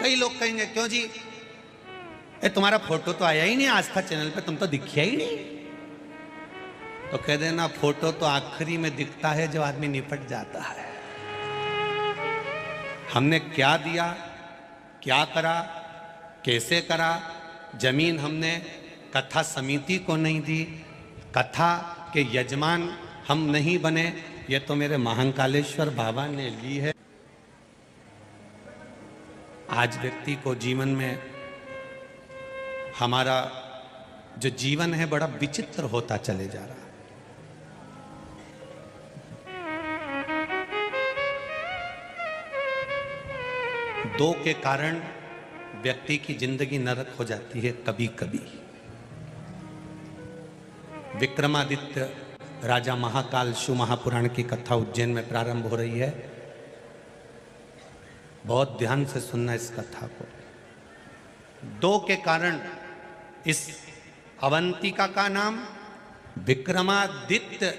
कई लोग कहेंगे क्यों जी, तुम्हारा फोटो तो आया ही नहीं आस्था चैनल पे, तुम तो दिखिया ही नहीं। तो कह देना फोटो तो आखिरी में दिखता है जब आदमी निपट जाता है। हमने क्या दिया, क्या करा, कैसे करा। जमीन हमने कथा समिति को नहीं दी, कथा के यजमान हम नहीं बने, ये तो मेरे महाकालेश्वर बाबा ने ली है। आज व्यक्ति को जीवन में, हमारा जो जीवन है बड़ा विचित्र होता चले जा रहा है। दो के कारण व्यक्ति की जिंदगी नरक हो जाती है कभी कभी। विक्रमादित्य राजा महाकाल शिव महापुराण की कथा उज्जैन में प्रारंभ हो रही है। बहुत ध्यान से सुनना इस कथा को। दो के कारण इस अवंतिका का नाम विक्रमादित्य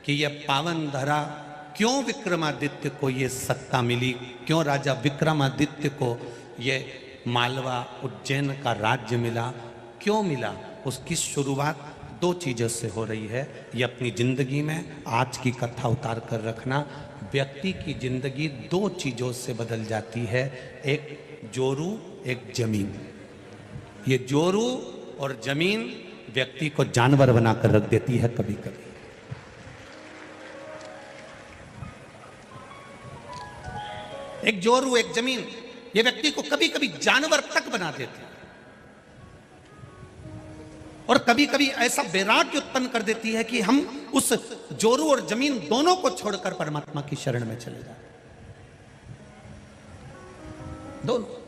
की यह पावन धरा, क्यों विक्रमादित्य को ये सत्ता मिली, क्यों राजा विक्रमादित्य को ये मालवा उज्जैन का राज्य मिला, क्यों मिला, उसकी शुरुआत दो चीज़ों से हो रही है। ये अपनी जिंदगी में आज की कथा उतार कर रखना। व्यक्ति की जिंदगी दो चीज़ों से बदल जाती है, एक जोरू, एक जमीन। ये जोरू और जमीन व्यक्ति को जानवर बनाकर रख देती है कभी कभी। एक जोरू, एक जमीन, ये व्यक्ति को कभी कभी जानवर तक बना देती है और कभी कभी ऐसा वैराग्य उत्पन्न कर देती है कि हम उस जोरू और जमीन दोनों को छोड़कर परमात्मा की शरण में चले जाते। दोनों।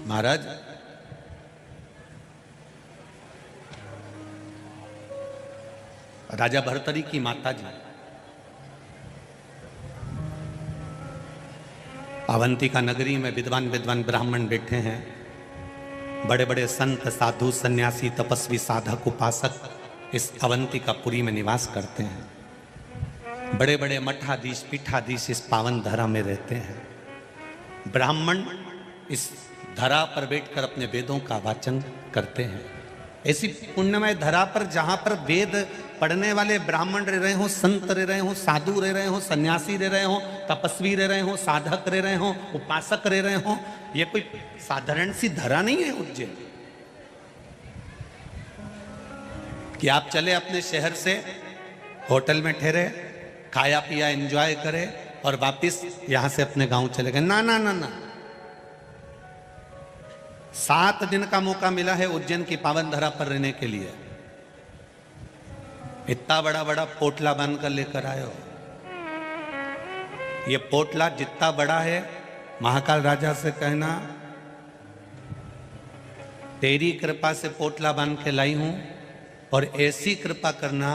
महाराज, राजा भर्तरी की माता जी अवंतिका नगरी में विद्वान विद्वान ब्राह्मण बैठे हैं। बड़े बड़े संत, साधु, सन्यासी, तपस्वी, साधक, उपासक इस अवंतिकापुरी में निवास करते हैं। बड़े बड़े मठाधीश, पीठाधीश इस पावन धरा में रहते हैं। ब्राह्मण इस धरा पर बैठकर अपने वेदों का वाचन करते हैं। ऐसी पुण्यमय धरा पर जहां पर वेद पढ़ने वाले ब्राह्मण रह रहे हो, संत रह रहे हो, साधु रह रहे हो, सन्यासी रह रहे हो, तपस्वी रह रहे हो, साधक रह रहे हो, उपासक रह रहे हो, ये कोई साधारण सी धरा नहीं है उज्जैन कि आप चले अपने शहर से होटल में ठहरे, खाया पिया एंजॉय करे और वापिस यहां से अपने गांव चले गए। ना ना ना ना, 7 दिन का मौका मिला है उज्जैन की पावन धरा पर रहने के लिए। इतना बड़ा बड़ा पोटला बांध कर लेकर आए हो। ये पोटला जितना बड़ा है, महाकाल राजा से कहना तेरी कृपा से पोटला बांध के लाई हूं और ऐसी कृपा करना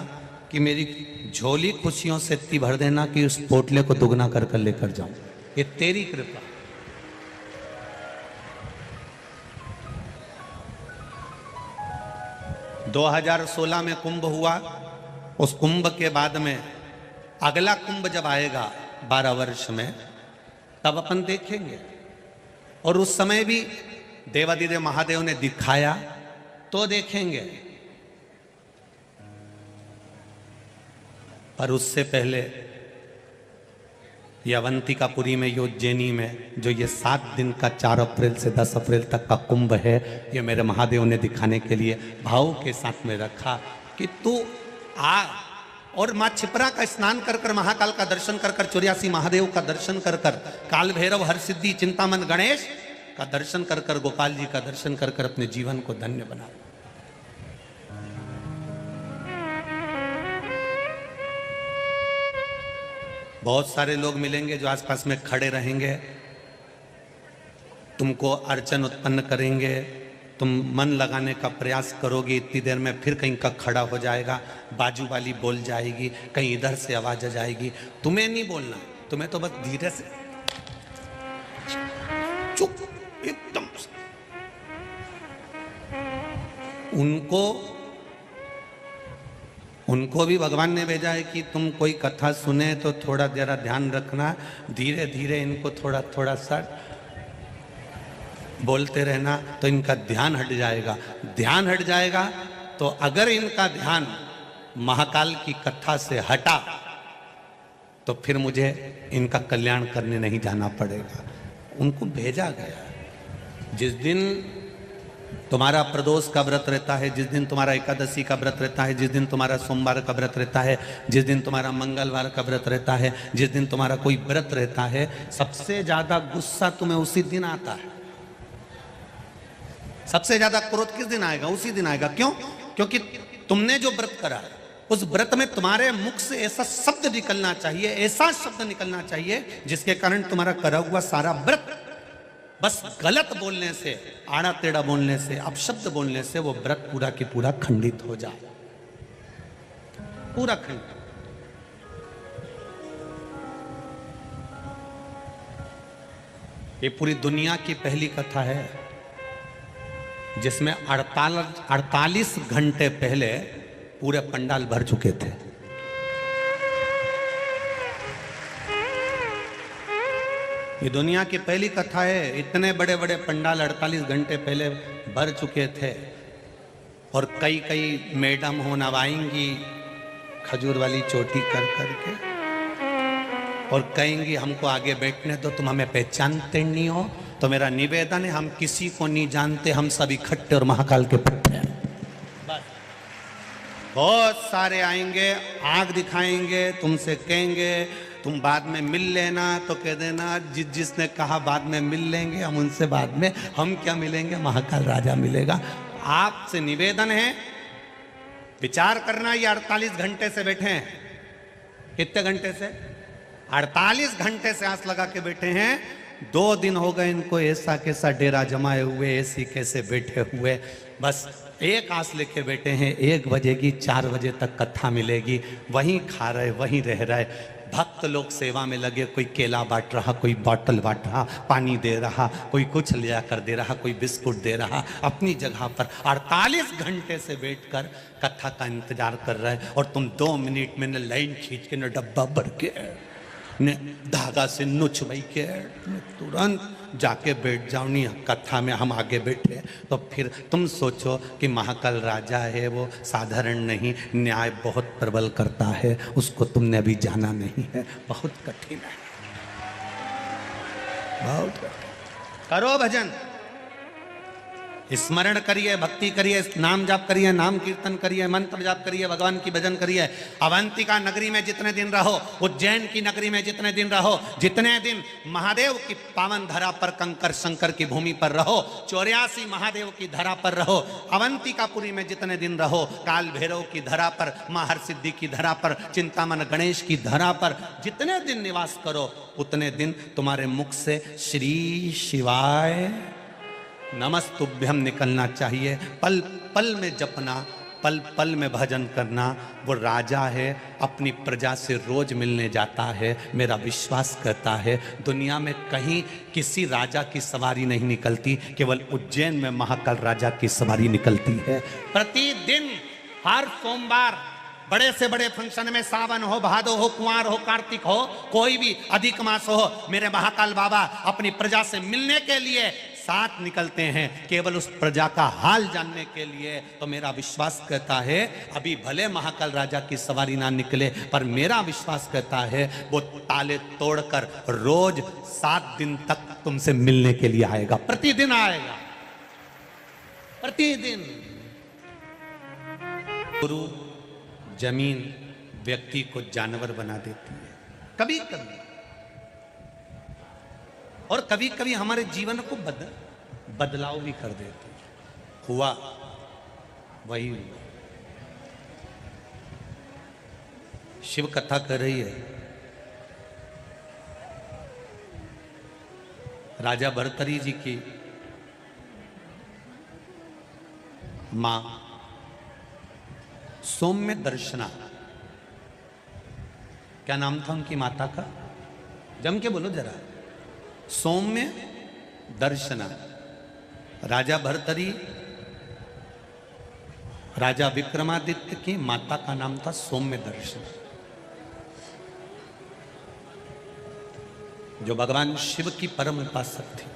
कि मेरी झोली खुशियों से इतनी भर देना कि उस पोटले को दुगना कर कर लेकर जाऊं। ये तेरी कृपा। – 2016 में कुंभ हुआ। उस कुंभ के बाद में अगला कुंभ जब आएगा 12 वर्ष में, तब अपन देखेंगे। और उस समय भी देवादिदेव महादेव ने दिखाया तो देखेंगे, पर उससे पहले ये अवंतिकापुरी में, ये उज्जैनी में जो ये 7 दिन का 4 अप्रैल से 10 अप्रैल तक का कुंभ है, ये मेरे महादेव ने दिखाने के लिए भाव के साथ में रखा कि तू आ और माँ छिपरा का स्नान कर कर, महाकाल का दर्शन कर कर, 84 महादेव का दर्शन कर कर, काल भैरव, हर सिद्धि, चिंतामन गणेश का दर्शन कर कर, गोपाल जी का दर्शन कर कर अपने जीवन को धन्य बना। बहुत सारे लोग मिलेंगे जो आसपास में खड़े रहेंगे, तुमको अड़चन उत्पन्न करेंगे, तुम मन लगाने का प्रयास करोगे, इतनी देर में फिर कहीं का खड़ा हो जाएगा, बाजू वाली बोल जाएगी, कहीं इधर से आवाज आ जाएगी। तुम्हें नहीं बोलना, तुम्हें तो बस धीरे से चुप एकदम से। उनको भी भगवान ने भेजा है कि तुम कोई कथा सुने तो थोड़ा जरा ध्यान रखना, धीरे धीरे इनको थोड़ा थोड़ा सा बोलते रहना तो इनका ध्यान हट जाएगा। ध्यान हट जाएगा तो अगर इनका ध्यान महाकाल की कथा से हटा तो फिर मुझे इनका कल्याण करने नहीं जाना पड़ेगा। उनको भेजा गया। जिस दिन तुम्हारा प्रदोष का व्रत रहता है, जिस दिन तुम्हारा एकादशी का व्रत रहता है, जिस दिन तुम्हारा सोमवार का व्रत रहता है, जिस दिन तुम्हारा मंगलवार का व्रत रहता है, जिस दिन तुम्हारा कोई व्रत रहता है, सबसे ज्यादा गुस्सा तुम्हें उसी दिन आता है। सबसे ज्यादा क्रोध किस दिन आएगा? उसी दिन आएगा। क्यों? क्योंकि तुमने जो व्रत करा है उस व्रत में तुम्हारे मुख से ऐसा शब्द निकलना चाहिए, ऐसा शब्द निकलना चाहिए जिसके कारण तुम्हारा करा हुआ सारा व्रत बस गलत बोलने से, आड़ा टेढ़ा बोलने से, अपशब्द बोलने से वो व्रत पूरा की पूरा खंडित हो जाए, पूरा खंडित। ये पूरी दुनिया की पहली कथा है जिसमें 48 घंटे पहले पूरे पंडाल भर चुके थे। ये दुनिया की पहली कथा है। इतने बड़े बड़े पंडाल 48 घंटे पहले भर चुके थे और कई कई मैडम हो नवाएंगी खजूर वाली चोटी कर करके और कहेंगी हमको आगे बैठने दो, तुम हमें पहचानते नहीं हो। तो मेरा निवेदन है, हम किसी को नहीं जानते, हम सब इकट्ठे और महाकाल के पट्टे हैं। बहुत सारे आएंगे, आग दिखाएंगे, तुमसे कहेंगे तुम बाद में मिल लेना, तो कह देना जिसने कहा बाद में मिल लेंगे, हम उनसे बाद में, हम क्या मिलेंगे, महाकाल राजा मिलेगा। आपसे निवेदन है, विचार करना। ये 48 घंटे से बैठे हैं। कितने घंटे से? 48 घंटे से आस लगा के बैठे हैं। 2 दिन हो गए इनको ऐसा कैसा डेरा जमाए हुए, ऐसी कैसे बैठे हुए, बस एक आस लेके बैठे हैं। 1 बजेगी, 4 बजे तक कथा मिलेगी, वहीं खा रहे, वहीं रह रहे। भक्त लोग सेवा में लगे, कोई केला बांट रहा, कोई बॉटल बांट रहा, पानी दे रहा, कोई कुछ ले जाकर दे रहा, कोई बिस्कुट दे रहा, अपनी जगह पर 48 घंटे से बैठकर कथा का इंतजार कर रहे हैं। और तुम 2 मिनट में न लाइन खींच के, न डब्बा भर के, ने धागा से नुच भाई के तुरंत जाके बैठ जाओ। नहीं, कथा में हम आगे बैठे तो फिर तुम सोचो कि महाकाल राजा है, वो साधारण नहीं, न्याय बहुत प्रबल करता है, उसको तुमने अभी जाना नहीं है। बहुत कठिन है, बहुत कठिन। करो भजन, स्मरण करिए, भक्ति करिए, नाम जाप करिए, नाम कीर्तन करिए, मंत्र जाप करिए, भगवान की भजन करिए। अवंतिका नगरी में जितने दिन रहो, उज्जैन की नगरी में जितने दिन रहो, जितने दिन महादेव की पावन धरा पर, कंकर शंकर की भूमि पर रहो, 84 महादेव की धरा पर रहो, अवंतिकापुरी में जितने दिन रहो, काल भैरव की धरा पर, मां हरसिद्धि की धरा पर, चिंतामन गणेश की धरा पर जितने दिन निवास करो, उतने दिन तुम्हारे मुख से श्री शिवाय नमस्तुभ्यम निकलना चाहिए। पल पल में जपना, पल पल में भजन करना। वो राजा है, अपनी प्रजा से रोज मिलने जाता है। मेरा विश्वास करता है दुनिया में कहीं किसी राजा की सवारी नहीं निकलती, केवल उज्जैन में महाकाल राजा की सवारी निकलती है। प्रतिदिन हर सोमवार बड़े से बड़े फंक्शन में, सावन हो, भादो हो, कुंवार हो, कार्तिक हो, कोई भी अधिक मास हो, मेरे महाकाल बाबा अपनी प्रजा से मिलने के लिए साथ निकलते हैं, केवल उस प्रजा का हाल जानने के लिए। तो मेरा विश्वास कहता है अभी भले महाकाल राजा की सवारी ना निकले, पर मेरा विश्वास कहता है वो ताले तोड़कर रोज 7 दिन तक तुमसे मिलने के लिए आएगा। प्रतिदिन आएगा, प्रतिदिन। गुरु जमीन व्यक्ति को जानवर बना देती है कभी कभी, और कभी कभी हमारे जीवन को बदलाव भी कर देती है। हुआ वही हुआ। शिव कथा कर रही है, राजा भर्तरी जी की मां सौम्य दर्शना, क्या नाम था उनकी माता का? जम के बोलो जरा। सौम्य दर्शना। राजा भर्तरी राजा विक्रमादित्य की माता का नाम था सौम्य दर्शन, जो भगवान शिव की परम उपासक थी।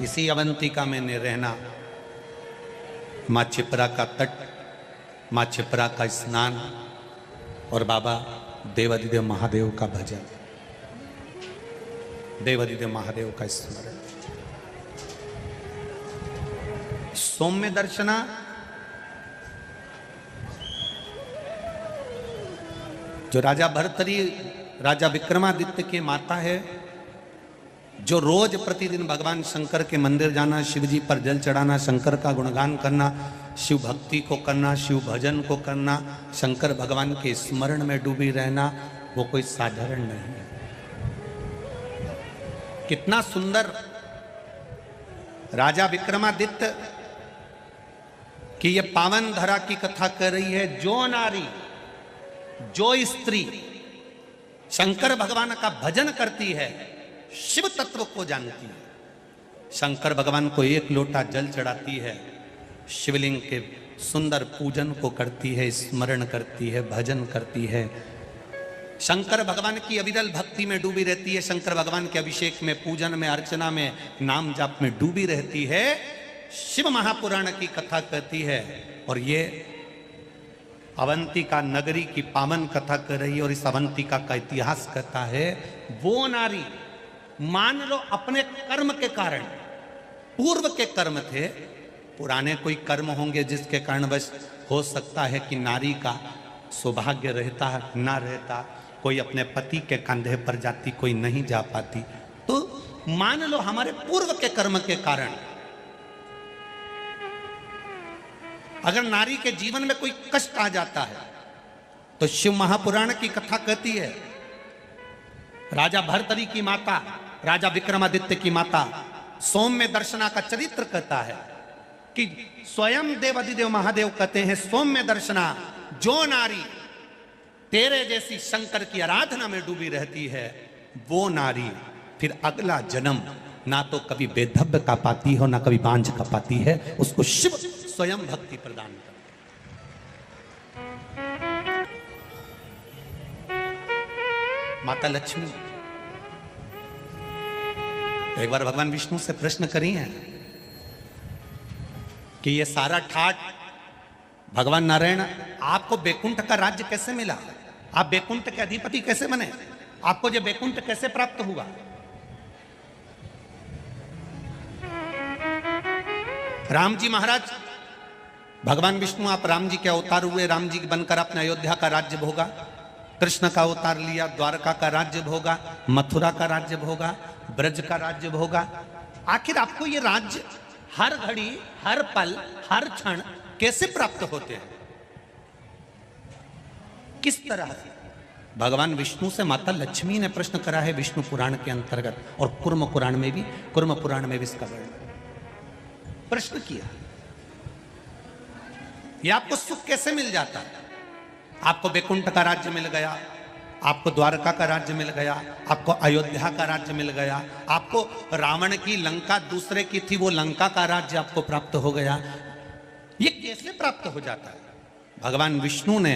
इसी अवंतिका में रहना, माँ चिपरा का तट, माँ चिपरा का स्नान और बाबा देवादिदेव महादेव का भजन, देवादिदेव महादेव का स्मरण। सौम्य दर्शना जो राजा भर्तरी, राजा विक्रमादित्य की माता है, जो रोज प्रतिदिन भगवान शंकर के मंदिर जाना, शिव जी पर जल चढ़ाना, शंकर का गुणगान करना, शिव भक्ति को करना, शिव भजन को करना, शंकर भगवान के स्मरण में डूबी रहना, वो कोई साधारण नहीं है। कितना सुंदर राजा विक्रमादित्य की ये पावन धरा की कथा कर रही है। जो नारी, जो स्त्री शंकर भगवान का भजन करती है, शिव तत्व को जानती है, शंकर भगवान को एक लोटा जल चढ़ाती है, शिवलिंग के सुंदर पूजन को करती है, स्मरण करती है, भजन करती है, शंकर भगवान की अविरल भक्ति में डूबी रहती है, शंकर भगवान के अभिषेक में, पूजन में, अर्चना में, नाम जाप में डूबी रहती है, शिव महापुराण की कथा कहती है। और ये अवंतिका नगरी की पावन कथा कर रही है और इस अवंतिका का इतिहास कहता है। वो नारी, मान लो अपने कर्म के कारण, पूर्व के कर्म थे, पुराने कोई कर्म होंगे जिसके कारण बस हो सकता है कि नारी का सौभाग्य रहता ना रहता, कोई अपने पति के कंधे पर जाती, कोई नहीं जा पाती। तो मान लो हमारे पूर्व के कर्म के कारण अगर नारी के जीवन में कोई कष्ट आ जाता है तो शिव महापुराण की कथा कहती है, राजा भर्तरी की माता, राजा विक्रमादित्य की माता सौम्य दर्शना का चरित्र कहता है कि स्वयं देवादिदेव महादेव कहते हैं, सौम्य दर्शना जो नारी तेरे जैसी शंकर की आराधना में डूबी रहती है, वो नारी फिर अगला जन्म ना तो कभी बेधब्य का पाती हो, ना कभी बांझ का पाती है, उसको शिव स्वयं भक्ति प्रदान कर। माता लक्ष्मी एक बार भगवान विष्णु से प्रश्न करी है कि ये सारा ठाट भगवान नारायण, आपको बैकुंठ का राज्य कैसे मिला, आप बैकुंठ के अधिपति कैसे बने, आपको ये बैकुंठ कैसे प्राप्त हुआ। राम जी महाराज, भगवान विष्णु आप राम जी के अवतार हुए, राम जी बनकर आपने अयोध्या का राज्य भोगा, कृष्ण का अवतार लिया, द्वारका का राज्य भोगा, मथुरा का राज्य भोगा, ब्रज का राज्य भोगा। आखिर आपको ये राज्य हर घड़ी, हर पल, हर क्षण कैसे प्राप्त होते हैं, किस तरह से? भगवान विष्णु से माता लक्ष्मी ने प्रश्न करा है विष्णु पुराण के अंतर्गत, और कुर्म पुराण में भी इसका वर्णन प्रश्न किया। ये आपको सुख कैसे मिल जाता है? आपको बैकुंठ का राज्य मिल गया, आपको द्वारका का राज्य मिल गया, आपको अयोध्या का राज्य मिल गया, आपको रावण की लंका दूसरे की थी वो लंका का राज्य आपको प्राप्त हो गया, ये कैसे प्राप्त हो जाता है? भगवान विष्णु ने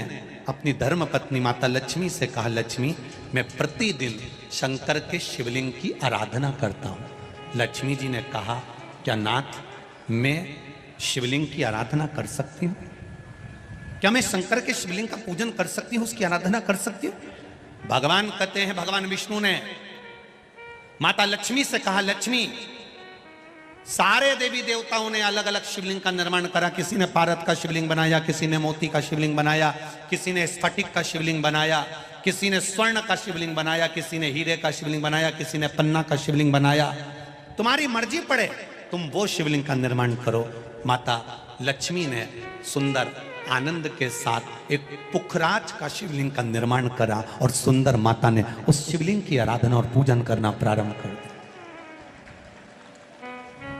अपनी धर्म पत्नी माता लक्ष्मी से कहा, लक्ष्मी मैं प्रतिदिन शंकर के शिवलिंग की आराधना करता हूं। लक्ष्मी जी ने कहा, क्या नाथ मैं शिवलिंग की आराधना कर सकती हूं? क्या मैं शंकर के शिवलिंग का पूजन कर सकती हूं, उसकी आराधना कर सकती हूं? भगवान कहते हैं, भगवान विष्णु ने माता लक्ष्मी से कहा, लक्ष्मी सारे देवी देवताओं ने अलग अलग शिवलिंग का निर्माण करा, किसी ने पारद का शिवलिंग बनाया, किसी ने मोती का शिवलिंग बनाया, किसी ने स्फटिक का शिवलिंग बनाया, किसी ने स्वर्ण का शिवलिंग बनाया, किसी ने हीरे का शिवलिंग बनाया, किसी ने पन्ना का शिवलिंग बनाया, तुम्हारी मर्जी पड़े तुम वो शिवलिंग का निर्माण करो। माता लक्ष्मी ने सुंदर आनंद के साथ एक पुखराज का शिवलिंग का निर्माण करा और सुंदर माता ने उस शिवलिंग की आराधना और पूजन करना प्रारंभ कर दिया।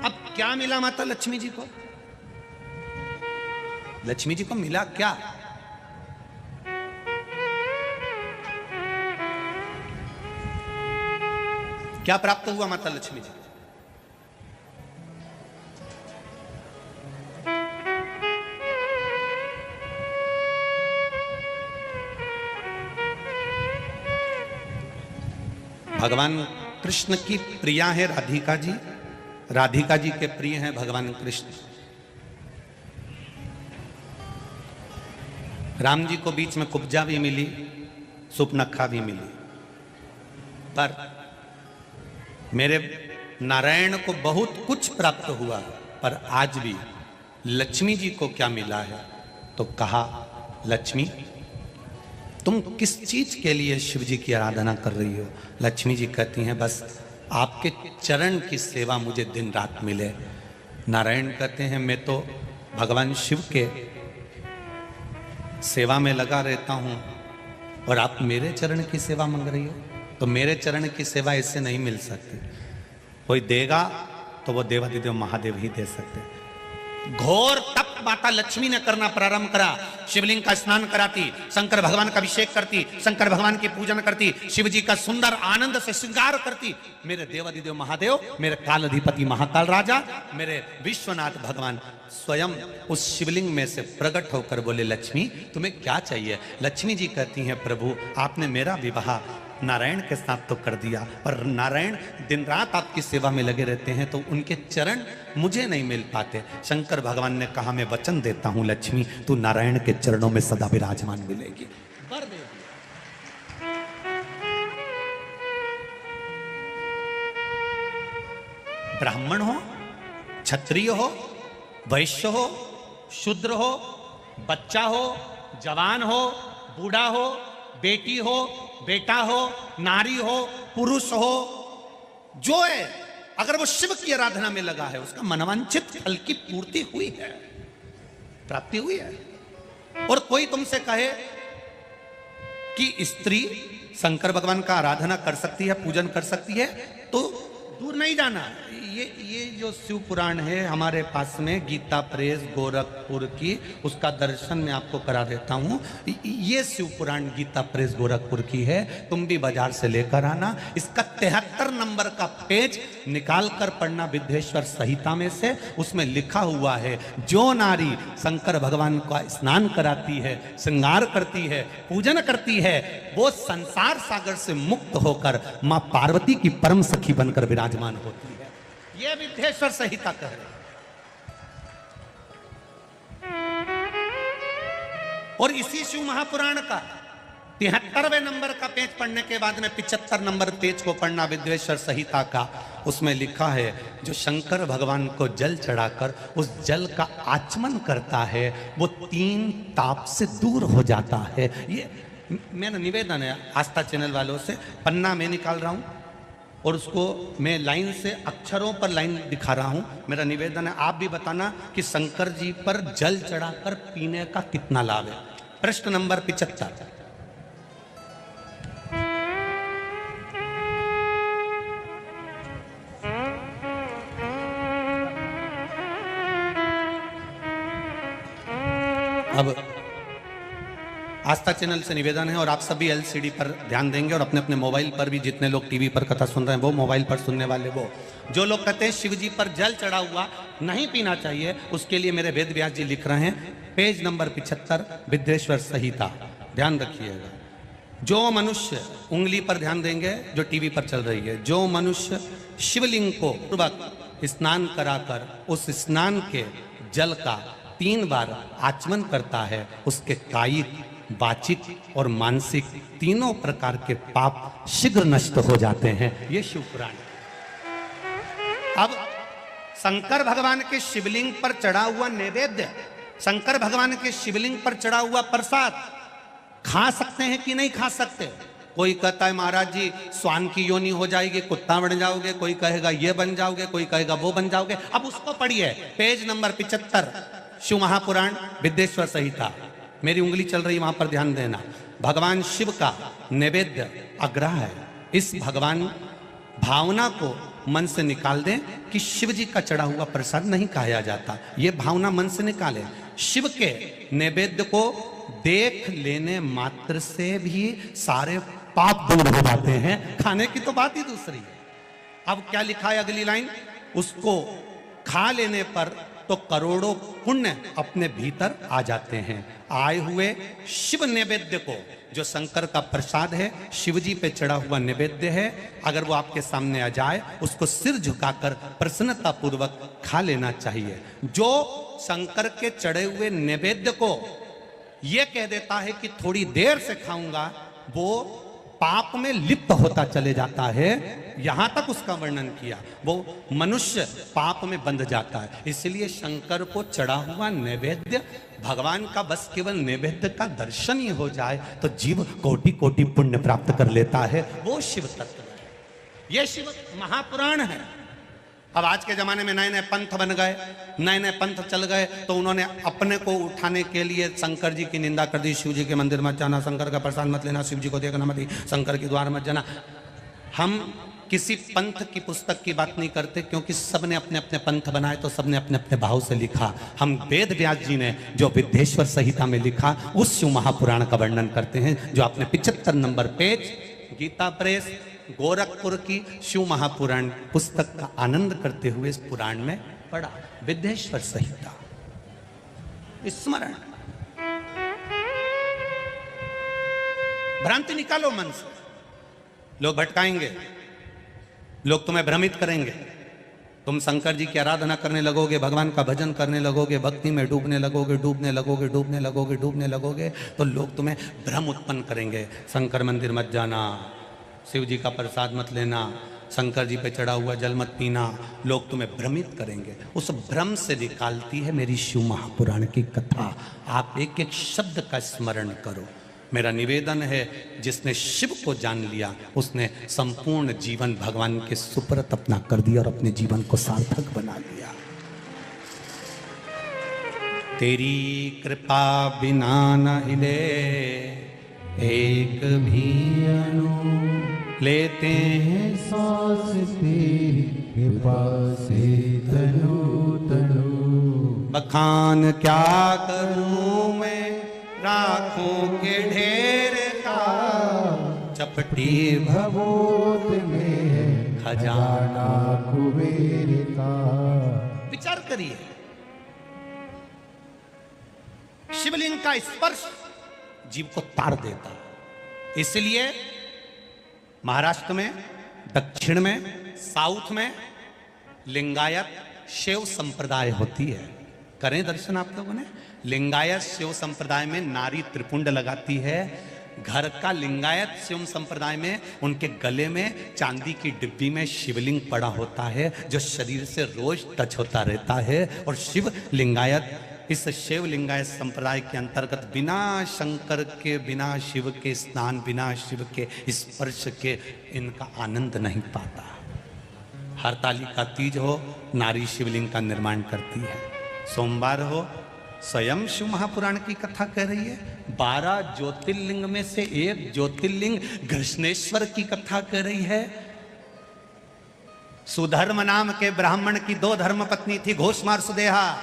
अब क्या मिला माता लक्ष्मी जी को? लक्ष्मी जी को मिला क्या? क्या प्राप्त हुआ माता लक्ष्मी जी? भगवान कृष्ण की प्रिया है राधिका जी, राधिका जी के प्रिय हैं भगवान कृष्ण। राम जी को बीच में कुब्जा भी मिली, सुपनखा भी मिली, पर मेरे नारायण को बहुत कुछ प्राप्त हुआ, पर आज भी लक्ष्मी जी को क्या मिला है? तो कहा, लक्ष्मी तुम किस चीज के लिए शिव जी की आराधना कर रही हो? लक्ष्मी जी कहती हैं, बस आपके चरण की सेवा मुझे दिन रात मिले। नारायण कहते हैं, मैं तो भगवान शिव के सेवा में लगा रहता हूं और आप मेरे चरण की सेवा मांग रही हो? तो मेरे चरण की सेवा इससे नहीं मिल सकती। कोई देगा तो वो देवाधिदेव महादेव ही दे सकते। घोर तप माता लक्ष्मी ने करना प्रारंभ करा। शिवलिंग का स्नान कराती, शंकर भगवान का अभिषेक करती, शंकर भगवान की पूजन करती, शिव जी का सुंदर आनंद से श्रृंगार करती। मेरे देवाधिदेव महादेव, मेरे काल अधिपति महाकाल राजा, मेरे विश्वनाथ भगवान स्वयं उस शिवलिंग में से प्रकट होकर बोले, लक्ष्मी तुम्हें क्या चाहिए? लक्ष्मी जी कहती हैं, प्रभु आपने मेरा विवाह नारायण के साथ तो कर दिया, पर नारायण दिन रात आपकी सेवा में लगे रहते हैं, तो उनके चरण मुझे नहीं मिल पाते। शंकर भगवान ने कहा, मैं वचन देता हूं लक्ष्मी, तू नारायण के चरणों में सदा विराजमान मिलेगी। वर दे ब्राह्मण हो, क्षत्रिय हो, वैश्य हो, शूद्र हो, बच्चा हो, जवान हो, बूढ़ा हो, बेटी हो, बेटा हो, नारी हो, पुरुष हो, जो है अगर वो शिव की आराधना में लगा है, उसका मनवांछित फल की पूर्ति हुई है, प्राप्ति हुई है। और कोई तुमसे कहे कि स्त्री शंकर भगवान का आराधना कर सकती है, पूजन कर सकती है, तो दूर नहीं जाना। ये जो शिव पुराण है हमारे पास में, गीता प्रेस गोरखपुर की, उसका दर्शन मैं आपको करा देता हूँ। ये शिव पुराण गीता प्रेस गोरखपुर की है, तुम भी बाजार से लेकर आना। इसका 73 नंबर का पेज निकाल कर पढ़ना विद्येश्वर संहिता में से। उसमें लिखा हुआ है, जो नारी शंकर भगवान का स्नान कराती है, श्रृंगार करती है, पूजन करती है, वो संसार सागर से मुक्त होकर मां पार्वती की परम सखी बनकर विराजमान होती है। ये विद्येश्वर संहिता कह रहे। और इसी शिव महापुराण का 73वें नंबर का पेज पढ़ने के बाद में 75 नंबर पेज को पढ़ना विद्येश्वर संहिता का। उसमें लिखा है, जो शंकर भगवान को जल चढ़ाकर उस जल का आचमन करता है, वो 3 ताप से दूर हो जाता है। ये मेरा निवेदन है आस्था चैनल वालों से। पन्ना मैं निकाल रहा हूं और उसको मैं लाइन से अक्षरों पर लाइन दिखा रहा हूं। मेरा निवेदन है, आप भी बताना कि शंकर जी पर जल चढ़ाकर पीने का कितना लाभ है। प्रश्न नंबर 75। अब आस्था चैनल से निवेदन है, और आप सभी एलसीडी पर ध्यान देंगे, और अपने अपने मोबाइल पर भी, जितने लोग टीवी पर कथा सुन रहे हैं वो, मोबाइल पर सुनने वाले वो, जो लोग कहते हैं शिव जी पर जल चढ़ा हुआ नहीं पीना चाहिए, उसके लिए मेरे वेद व्यास जी लिख रहे हैं, पेज नंबर 75 विद्येश्वर संहिता। ध्यान रखिएगा, जो मनुष्य, उंगली पर ध्यान देंगे जो टीवी पर चल रही है, जो मनुष्य शिवलिंग को पूर्वक स्नान कराकर उस स्नान के जल का 3 बार आचमन करता है, उसके कायिक, वाचिक और मानसिक तीनों प्रकार के पाप शीघ्र नष्ट हो जाते हैं। ये शिव पुराण। अब शंकर भगवान के शिवलिंग पर चढ़ा हुआ नैवेद्य, शंकर भगवान के शिवलिंग पर चढ़ा हुआ प्रसाद खा सकते हैं कि नहीं खा सकते? कोई कहता है महाराज जी स्वान की योनि हो जाएगी, कुत्ता बन जाओगे, कोई कहेगा ये बन जाओगे, कोई कहेगा वो बन जाओगे। अब उसको पढ़िए, पेज नंबर 75 शिव महापुराण विद्येश्वर संहिता। मेरी उंगली चल रही, वहां पर ध्यान देना। भगवान शिव का नैवेद्य अग्रह है। इस भगवान भावना को मन से निकाल दें कि शिव जी का चढ़ा हुआ प्रसाद नहीं खाया जाता। ये भावना मन से निकालें। शिव के नैवेद्य को देख लेने मात्र से भी सारे पाप दूर हो जाते हैं, खाने की तो बात ही दूसरी है। अब क्या लिखा है अगली लाइन, उसको खा लेने पर तो करोड़ों पुण्य अपने भीतर आ जाते हैं। आए हुए शिव नैवेद्य को, जो शंकर का प्रसाद है, शिव जी पे चढ़ा हुआ नैवेद्य है, अगर वो आपके सामने आ जाए उसको सिर झुकाकर प्रसन्नता पूर्वक खा लेना चाहिए। जो शंकर के चढ़े हुए नैवेद्य को ये कह देता है कि थोड़ी देर से खाऊंगा, वो पाप में लिप्त होता चले जाता है। यहां तक उसका वर्णन किया, वो मनुष्य पाप में बंध जाता है। इसलिए शंकर को चढ़ा हुआ नैवेद्य, भगवान का बस केवल नैवेद्य का दर्शन ही हो जाए तो जीव कोटि कोटि पुण्य प्राप्त कर लेता है। वो शिव तत्व है, ये शिव महापुराण है। अब आज के जमाने में नए नए पंथ बन गए, नए नए पंथ चल गए, तो उन्होंने अपने को उठाने के लिए शंकर जी की निंदा कर दी। शिव जी के मंदिर मत जाना, शंकर का प्रसाद मत लेना, शिव जी को देखना मत, शंकर के द्वार मत जाना। हम किसी पंथ की पुस्तक की बात नहीं करते, क्योंकि सबने अपने अपने पंथ बनाए तो सबने अपने अपने भाव से लिखा। हम वेद व्यास जी ने जो विद्येश्वर संहिता में लिखा, उस शिव महापुराण का वर्णन करते हैं, जो आपने 75 number page Gita Press Gorakhpur की शिव महापुराण पुस्तक का आनंद करते हुए इस पुराण में पढ़ा। विद्येश्वर संहिता स्मरण, भ्रांति निकालो मन से। लोग भटकाएंगे, लोग तुम्हें भ्रमित करेंगे, तुम शंकर जी की आराधना करने लगोगे, भगवान का भजन करने लगोगे, भक्ति में डूबने लगोगे, डूबने लगोगे, डूबने लगोगे, डूबने लगोगे, तो लोग तुम्हें भ्रम उत्पन्न करेंगे। शंकर मंदिर मत जाना, शिव जी का प्रसाद मत लेना, शंकर जी पे चढ़ा हुआ जल मत पीना, लोग तुम्हें भ्रमित करेंगे। उस भ्रम से निकालती है मेरी शिव महापुराण की कथा। आप एक एक शब्द का स्मरण करो। मेरा निवेदन है, जिसने शिव को जान लिया उसने संपूर्ण जीवन भगवान के सुपुर्द अपना कर दिया और अपने जीवन को सार्थक बना लिया। तेरी कृपा बिना न हिले एक भी अणु, लेते हैं सांस तेरी कृपा से तनु तनु। बखान क्या करूं मैं राखों के ढेर का, चपटी भभूत में खजाना कुबेर का। विचार करिए, शिवलिंग का स्पर्श जीव को तार देता। इसलिए महाराष्ट्र में, दक्षिण में, साउथ में लिंगायत शिव संप्रदाय होती है। करें दर्शन आप लोगों ने। लिंगायत शिव संप्रदाय में नारी त्रिपुंड लगाती है। घर का लिंगायत शिव संप्रदाय में उनके गले में चांदी की डिब्बी में शिवलिंग पड़ा होता है, जो शरीर से रोज टच होता रहता है। और शिव लिंगायत, इस शिव लिंगायत संप्रदाय के अंतर्गत बिना शंकर के, बिना शिव के स्नान, बिना शिव के स्पर्श के इनका आनंद नहीं पाता। हरताली का तीज हो, नारी शिवलिंग का निर्माण करती है। सोमवार हो, स्वयं शिव महापुराण की कथा कह रही है। 12 ज्योतिर्लिंग में से एक ज्योतिर्लिंग घृष्णेश्वर की कथा कह रही है। सुधर्म नाम के ब्राह्मण की 2 धर्म पत्नी थी, घोषमा और सुदेहा।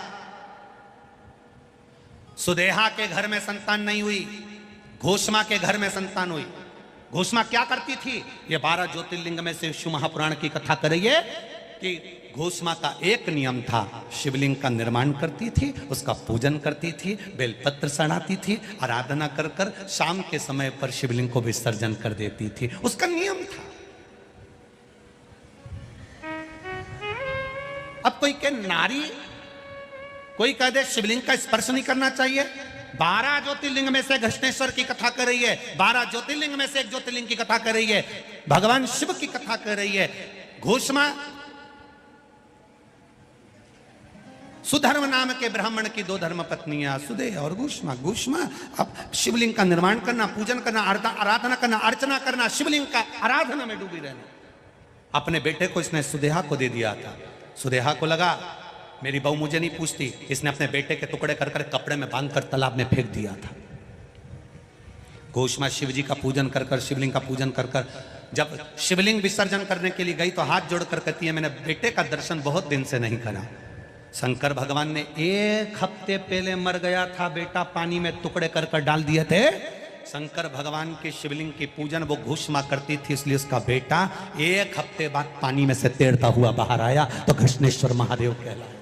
सुदेहा के घर में संतान नहीं हुई, घोषमा के घर में संतान हुई। घोषमा क्या करती थी? ये 12 ज्योतिर्लिंग में से शिव महापुराण की कथा कर रही है कि घोषमा का एक नियम था, शिवलिंग का निर्माण करती थी, उसका पूजन करती थी, बेलपत्र चढ़ाती थी, आराधना कर कर शाम के समय पर शिवलिंग को विसर्जन कर देती थी। उसका नियम था। अब कोई के नारी, कोई कह दे शिवलिंग का स्पर्श नहीं करना चाहिए। 12 ज्योतिर्लिंग में से घृष्णेश्वर की कथा कर रही है, 12 ज्योतिर्लिंग में से एक ज्योतिर्लिंग की कथा कर रही है, भगवान शिव की कथा कर रही है। घोषमा सुधर्म नाम के ब्राह्मण की 2 धर्म पत्नियां, सुदेह और घोषमा। घोषमा अब शिवलिंग का निर्माण करना, पूजन करना, आराधना करना, अर्चना करना, शिवलिंग का आराधना में डूबी रहना। अपने बेटे को इसने सुदेहा को दे दिया था। सुदेहा को लगा मेरी बहू मुझे नहीं पूछती, इसने अपने बेटे के टुकड़े कर कर कपड़े में बांधकर तालाब में फेंक दिया था। घोषमा शिव जी का पूजन कर कर, शिवलिंग का पूजन कर कर जब शिवलिंग विसर्जन करने के लिए गई तो हाथ जोड़कर कहती है मैंने बेटे का दर्शन बहुत दिन से नहीं करा। शंकर भगवान ने 1 हफ्ते पहले मर गया था बेटा, पानी में टुकड़े कर कर डाल दिए थे। शंकर भगवान के शिवलिंग की पूजन वो घोषमा करती थी, इसलिए उसका बेटा 1 हफ्ते बाद पानी में से तैरता हुआ बाहर आया तो घृष्णेश्वर महादेव कहलाया।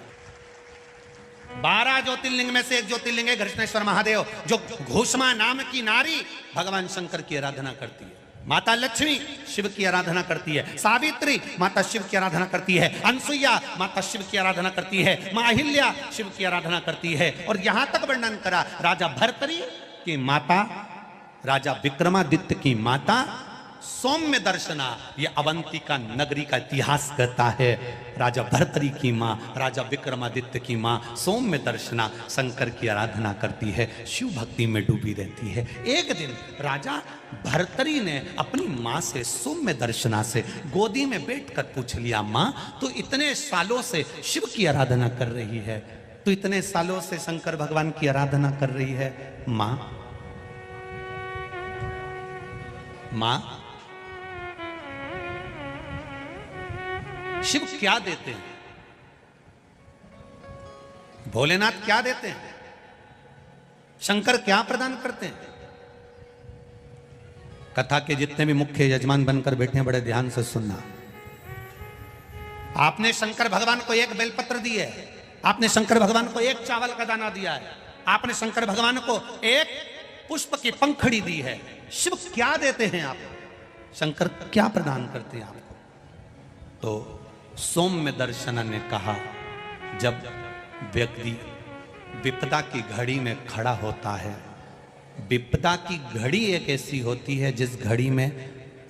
12 ज्योतिर्लिंग में से एक ज्योतिर्लिंग है घृष्णेश्वर महादेव, जो घोषमा नाम की नारी भगवान शंकर की आराधना करती है। माता लक्ष्मी शिव की आराधना करती है, सावित्री माता शिव की आराधना करती है, अनसुईया माता शिव की आराधना करती है, मां अहिल्या शिव की आराधना करती है। और यहां तक वर्णन करा राजा भर्तरी की माता, राजा विक्रमादित्य की माता सौम्य दर्शना। ये अवंतिका नगरी का इतिहास कहता है, राजा भर्तरी की मां, राजा विक्रमादित्य की मां सौम्य दर्शना शंकर की आराधना करती है, शिव भक्ति में डूबी रहती है। एक दिन राजा भर्तरी ने अपनी मां से, सौम्य दर्शना से, गोदी में बैठकर पूछ लिया, मां तो इतने सालों से शिव की आराधना कर रही है, तो इतने सालों से शंकर भगवान की आराधना कर रही है, मां शिव क्या देते हैं, भोलेनाथ क्या देते हैं, शंकर क्या प्रदान करते हैं? कथा के जितने भी मुख्य यजमान बनकर बैठे हैं बड़े ध्यान से सुनना। आपने शंकर भगवान को एक बेलपत्र दी है, आपने शंकर भगवान को एक चावल का दाना दिया है, आपने शंकर भगवान को एक पुष्प की पंखड़ी दी है। शिव क्या देते हैं आप, शंकर क्या प्रदान करते हैं आपको? तो सौम्य दर्शन ने कहा, जब व्यक्ति विपदा की घड़ी में खड़ा होता है, विपदा की घड़ी एक ऐसी होती है जिस घड़ी में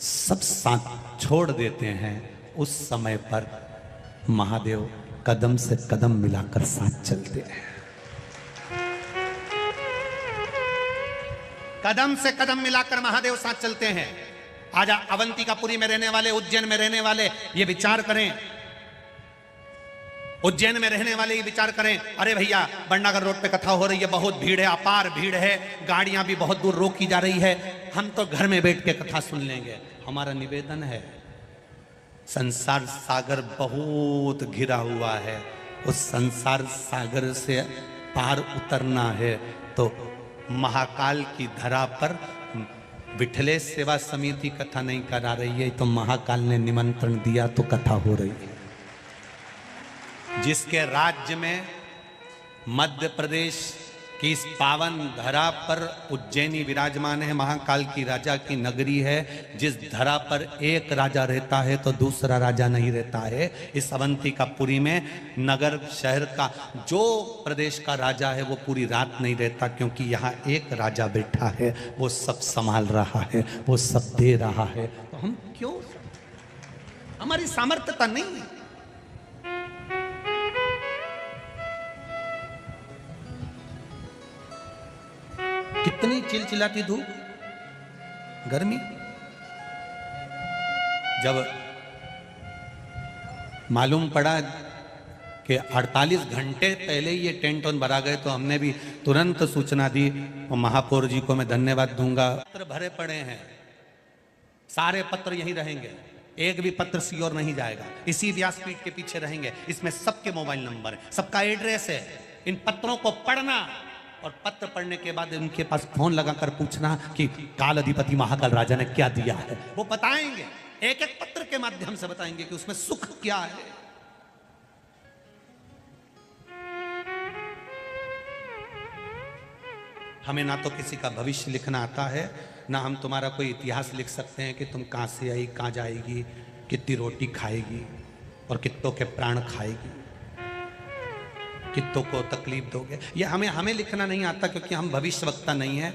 सब साथ छोड़ देते हैं, उस समय पर महादेव कदम से कदम मिलाकर साथ चलते हैं। कदम से कदम मिलाकर महादेव साथ चलते हैं। आज अवंतिकापुरी में रहने वाले, उज्जैन में रहने वाले ये विचार करें, उज्जैन में रहने वाले ये विचार करें, अरे भैया बंडागर रोड पे कथा हो रही है, बहुत भीड़ है, अपार भीड़ है, गाड़ियां भी बहुत दूर रोकी जा रही है, हम तो घर में बैठ के कथा सुन लेंगे। हमारा निवेदन है, संसार सागर बहुत घिरा हुआ है, उस संसार सागर से पार उतरना है तो महाकाल की धरा पर विठलेश सेवा समिति कथा नहीं करा रही है, तो महाकाल ने निमंत्रण दिया तो कथा हो रही है। जिसके राज्य में मध्य प्रदेश की इस पावन धरा पर उज्जैनी विराजमान है, महाकाल की राजा की नगरी है, जिस धरा पर एक राजा रहता है तो दूसरा राजा नहीं रहता है। इस अवंतिकापुरी में नगर शहर का जो प्रदेश का राजा है वो पूरी रात नहीं रहता, क्योंकि यहाँ एक राजा बैठा है, वो सब संभाल रहा है, वो सब दे रहा है। तो हम क्यों, हमारी सामर्थ्यता नहीं है। कितनी चिलचिलाती धूप, गर्मी, जब मालूम पड़ा कि 48 घंटे पहले ये टेंट ऑन भरा गए तो हमने भी तुरंत सूचना दी, और महापौर जी को मैं धन्यवाद दूंगा। पत्र भरे पड़े हैं, सारे पत्र यहीं रहेंगे, एक भी पत्र सियोर नहीं जाएगा, इसी व्यासपीठ के पीछे रहेंगे। इसमें सबके मोबाइल नंबर है, सबका एड्रेस है। इन पत्रों को पढ़ना और पत्र पढ़ने के बाद उनके पास फोन लगाकर पूछना कि काल अधिपति महाकाल राजा ने क्या दिया है, वो बताएंगे, एक एक पत्र के माध्यम से बताएंगे कि उसमें सुख क्या है। हमें ना तो किसी का भविष्य लिखना आता है, ना हम तुम्हारा कोई इतिहास लिख सकते हैं कि तुम कहां से आई, कहां जाएगी, कितनी रोटी खाएगी और कितनों के प्राण खाएगी, कितों को तकलीफ दोगे, ये हमें लिखना नहीं आता, क्योंकि हम भविष्यवक्ता नहीं है।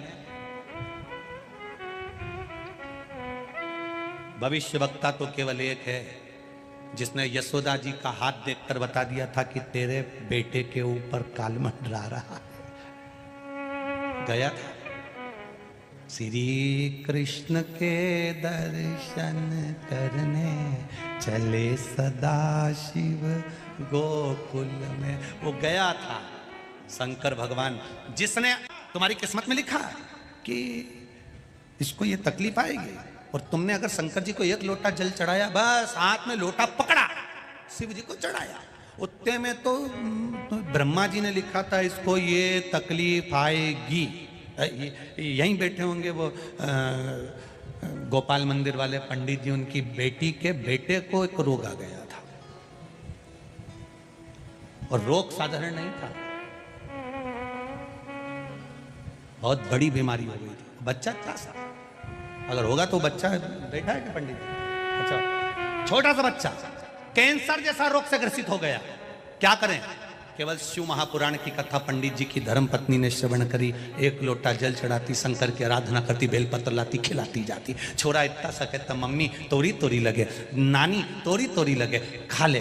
भविष्यवक्ता तो केवल एक है, जिसने यशोदा जी का हाथ देखकर बता दिया था कि तेरे बेटे के ऊपर काल मंडरा रहा है। गया था, श्री कृष्ण के दर्शन करने चले सदा शिव गोकुल में। वो गया था शंकर भगवान, जिसने तुम्हारी किस्मत में लिखा कि इसको ये तकलीफ आएगी, और तुमने अगर शंकर जी को एक लोटा जल चढ़ाया, बस हाथ में लोटा पकड़ा, शिव जी को चढ़ाया, उतने में तो ब्रह्मा जी ने लिखा था इसको ये तकलीफ आएगी। यहीं बैठे होंगे वो गोपाल मंदिर वाले पंडित जी, उनकी बेटी के बेटे को एक रोग आ गया था, और रोग साधारण नहीं था, बहुत बड़ी बीमारी हो गई थी। बच्चा 4 साल, अगर होगा तो बच्चा देखा है कि पंडित जी? अच्छा, छोटा सा बच्चा कैंसर जैसा रोग से ग्रसित हो गया। क्या करें? केवल शिव महापुराण की कथा पंडित जी की धर्म पत्नी ने श्रवण करी, 1 लोटा जल चढ़ाती, शंकर की आराधना करती, बेलपत्र लाती, खिलाती जाती। छोरा इतना सा कहता, मम्मी तोरी तोरी लगे, नानी तोरी तोरी लगे, खा ले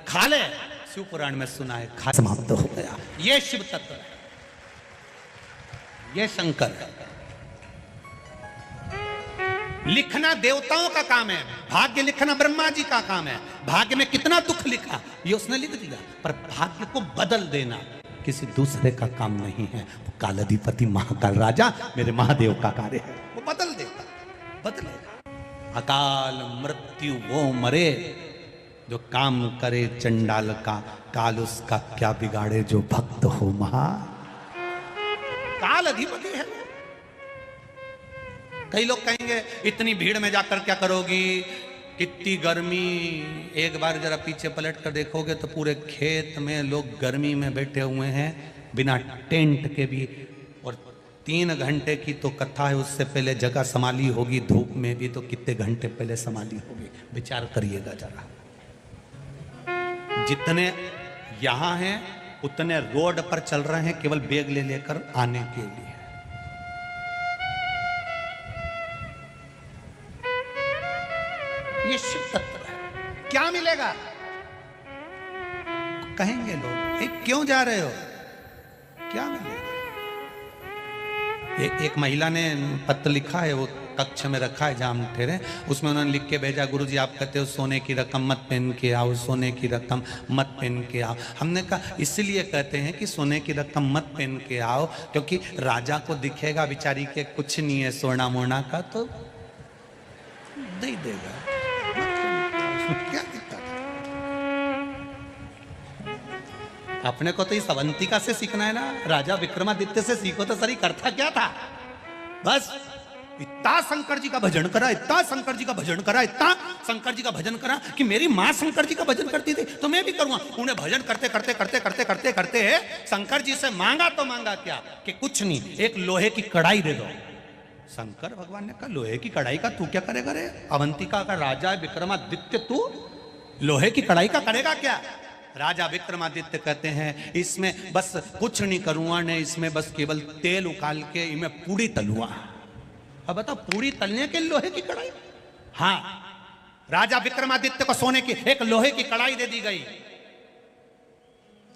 खा ले। शिव पुराण में सुना है, खा समाप्त हो गया। ये शिव तत्व है, ये शंकर है। लिखना देवताओं का काम है, भाग्य लिखना ब्रह्मा जी का काम है। भाग्य में कितना दुख लिखा ये उसने लिख दिया, पर भाग्य को बदल देना किसी दूसरे का काम नहीं है। वो कालाधिपति महाकाल राजा मेरे महादेव का कार्य है, वो बदल देता, बदलेगा। अकाल मृत्यु वो मरे जो काम करे चंडाल का, काल उसका क्या बिगाड़े जो भक्त हो महा। काल अधिपति है। कई लोग कहेंगे इतनी भीड़ में जाकर क्या करोगी, कितनी गर्मी। एक बार जरा पीछे पलट कर देखोगे तो पूरे खेत में लोग गर्मी में बैठे हुए हैं बिना टेंट के भी, और 3 घंटे की तो कथा है, उससे पहले जगह संभाली होगी। धूप में भी तो कितने घंटे पहले संभाली होगी, विचार करिएगा जरा। जितने यहां हैं उतने रोड पर चल रहे हैं केवल बैग ले लेकर आने के लिए। ये शिव तत्व है। क्या मिलेगा? कहेंगे लोग, क्यों जा रहे हो, क्या मिलेगा? एक महिला ने पत्र लिखा है, वो कक्ष में रखा है जहां हम ठहरे, उसमें उन्होंने लिख के भेजा, गुरुजी आप कहते हो सोने की रकम मत पहन के आओ, सोने की रकम मत पहन के आओ। हमने कहा इसलिए कहते हैं कि सोने की रकम मत पहन के आओ क्योंककि राजा को दिखेगा बेचारी के कुछ नहीं है सोना मोना का, तो दे देगा। क्या दिक्कत है? अपने को तो इस अवंतिका से सीखना है ना, राजा विक्रमादित्य से सीखो तो सही करता क्या था। बस इतना शंकर जी का भजन करा, इतना शंकर जी का भजन करा, इतना शंकर जी का भजन करा कि मेरी माँ शंकर जी का भजन करती थी तो मैं भी करूंगा। उन्हें भजन करते करते करते करते करते करते शंकर जी से मांगा तो मांगा क्या कि कुछ नहीं, एक लोहे की कढ़ाई दे दो। शंकर भगवान ने कहा लोहे की कढ़ाई का तू क्या करेगा रे? अवंतिका का राजा विक्रमादित्य, तू लोहे की कढ़ाई का करेगा क्या? राजा विक्रमादित्य कहते हैं इसमें बस कुछ नहीं करूंगा, ने इसमें बस केवल तेल उकाल के इनमें पूड़ी तलुआ। अब बताओ, पूड़ी तलने के लोहे की कढ़ाई? हाँ, राजा विक्रमादित्य को सोने की एक लोहे की कढ़ाई दे दी गई,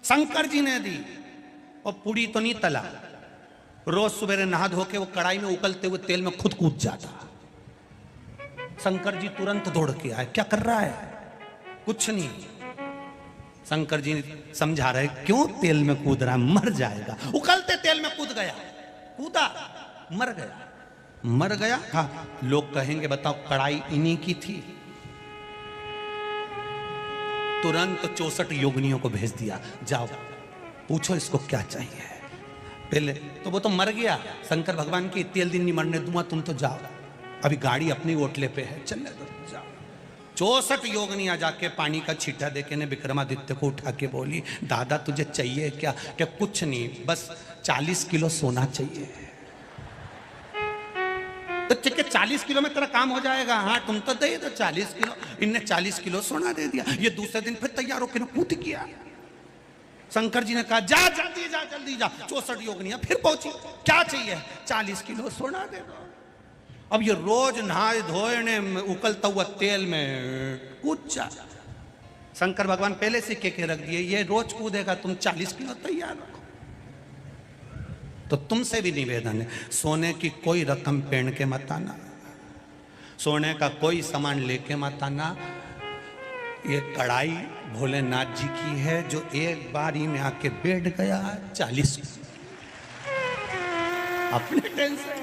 शंकर जी ने दी, और पूड़ी तो नहीं तला। रोज सुबह नहा धो के वो कढ़ाई में उकलते हुए तेल में खुद कूद जाता। शंकर जी तुरंत दौड़ के आए, क्या कर रहा है? कुछ नहीं। शंकर जी समझा रहे क्यों तेल में कूद रहा है, मर जाएगा। उकलते तेल में कूद गया, कूदा, मर गया। मर गया, हाँ। लोग कहेंगे बताओ कढ़ाई इन्हीं की थी। तुरंत 64 योगिनियों को भेज दिया, जाओ पूछो इसको क्या चाहिए। पहले तो वो तो मर गया, शंकर भगवान की तेल दिन नहीं मरने दूंगा, तुम तो जाओ, अभी गाड़ी अपनी ओटले पे है, चलने दो, जाओ। 64 योगिनियां जाके पानी का छींटा देके ने विक्रमादित्य को उठा के बोली, दादा तुझे चाहिए क्या? क्या कुछ नहीं, बस 40 किलो सोना चाहिए। तो ठीक है, 40 किलो में तेरा काम हो जाएगा। हाँ तुम तो दे दो 40 किलो। इनने 40 किलो सोना दे दिया। ये दूसरे दिन फिर तैयार होकर कूद किया। शंकर जी ने कहा जा जल्दी जा, जल्दी जा। 64 योगिनियां फिर पहुंची, क्या चाहिए? 40 किलो सोना दे दो। अब ये रोज नहाए धोए ने उकलता हुआ तेल में कूद जा। शंकर भगवान पहले से के रख दिए, ये रोज कूदेगा, तुम 40 किलो तैयार रखो। तो तुमसे भी निवेदन है, सोने की कोई रकम पहन के मत आना, सोने का कोई सामान लेके मत आना। ये कढ़ाई भोलेनाथ जी की है, जो एक बार ही में आके बैठ गया 40 अपने टेंशन।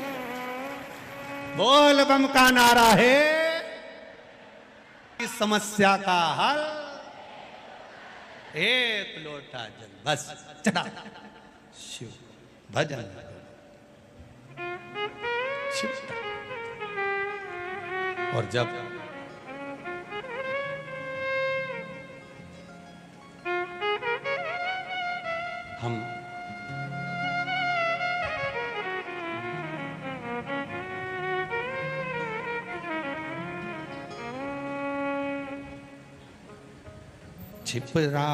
बोल बम का नारा है, इस समस्या का हल एक लोटा जल, बस चढ़ा शिव भजन शिव। और जब हम छिपरा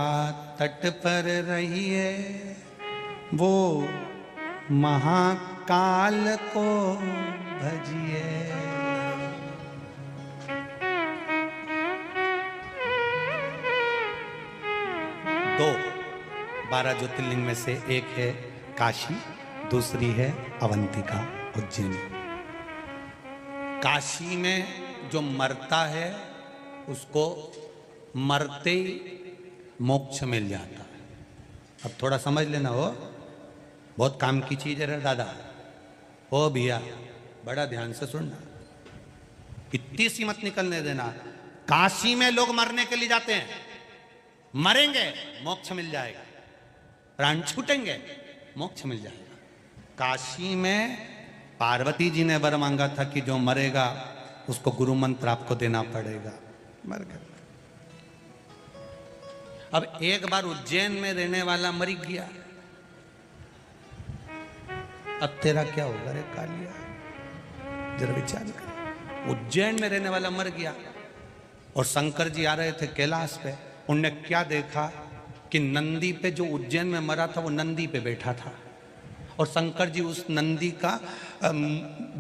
तट पर रहिए वो महाकाल को भजिए। दो 12 ज्योतिर्लिंग में से एक है काशी, दूसरी है अवंतिका उज्जैन। काशी में जो मरता है उसको मरते ही मोक्ष मिल जाता है। अब थोड़ा समझ लेना, हो बहुत काम की चीज है रे दादा। ओ भैया बड़ा ध्यान से सुनना, इतनी सी मत निकलने देना। काशी में लोग मरने के लिए जाते हैं, मरेंगे मोक्ष मिल जाएगा, प्राण छूटेंगे मोक्ष मिल जाएगा। काशी में पार्वती जी ने वर मांगा था कि जो मरेगा उसको गुरु मंत्र आपको देना पड़ेगा, मर गया। अब एक बार उज्जैन में रहने वाला मर गया, अब तेरा क्या होगा रे कालिया, जरा विचार कर। उज्जैन में रहने वाला मर गया और शंकर जी आ रहे थे कैलाश पे। उनने क्या देखा कि नंदी पे, जो उज्जैन में मरा था वो नंदी पे बैठा था और शंकर जी उस नंदी का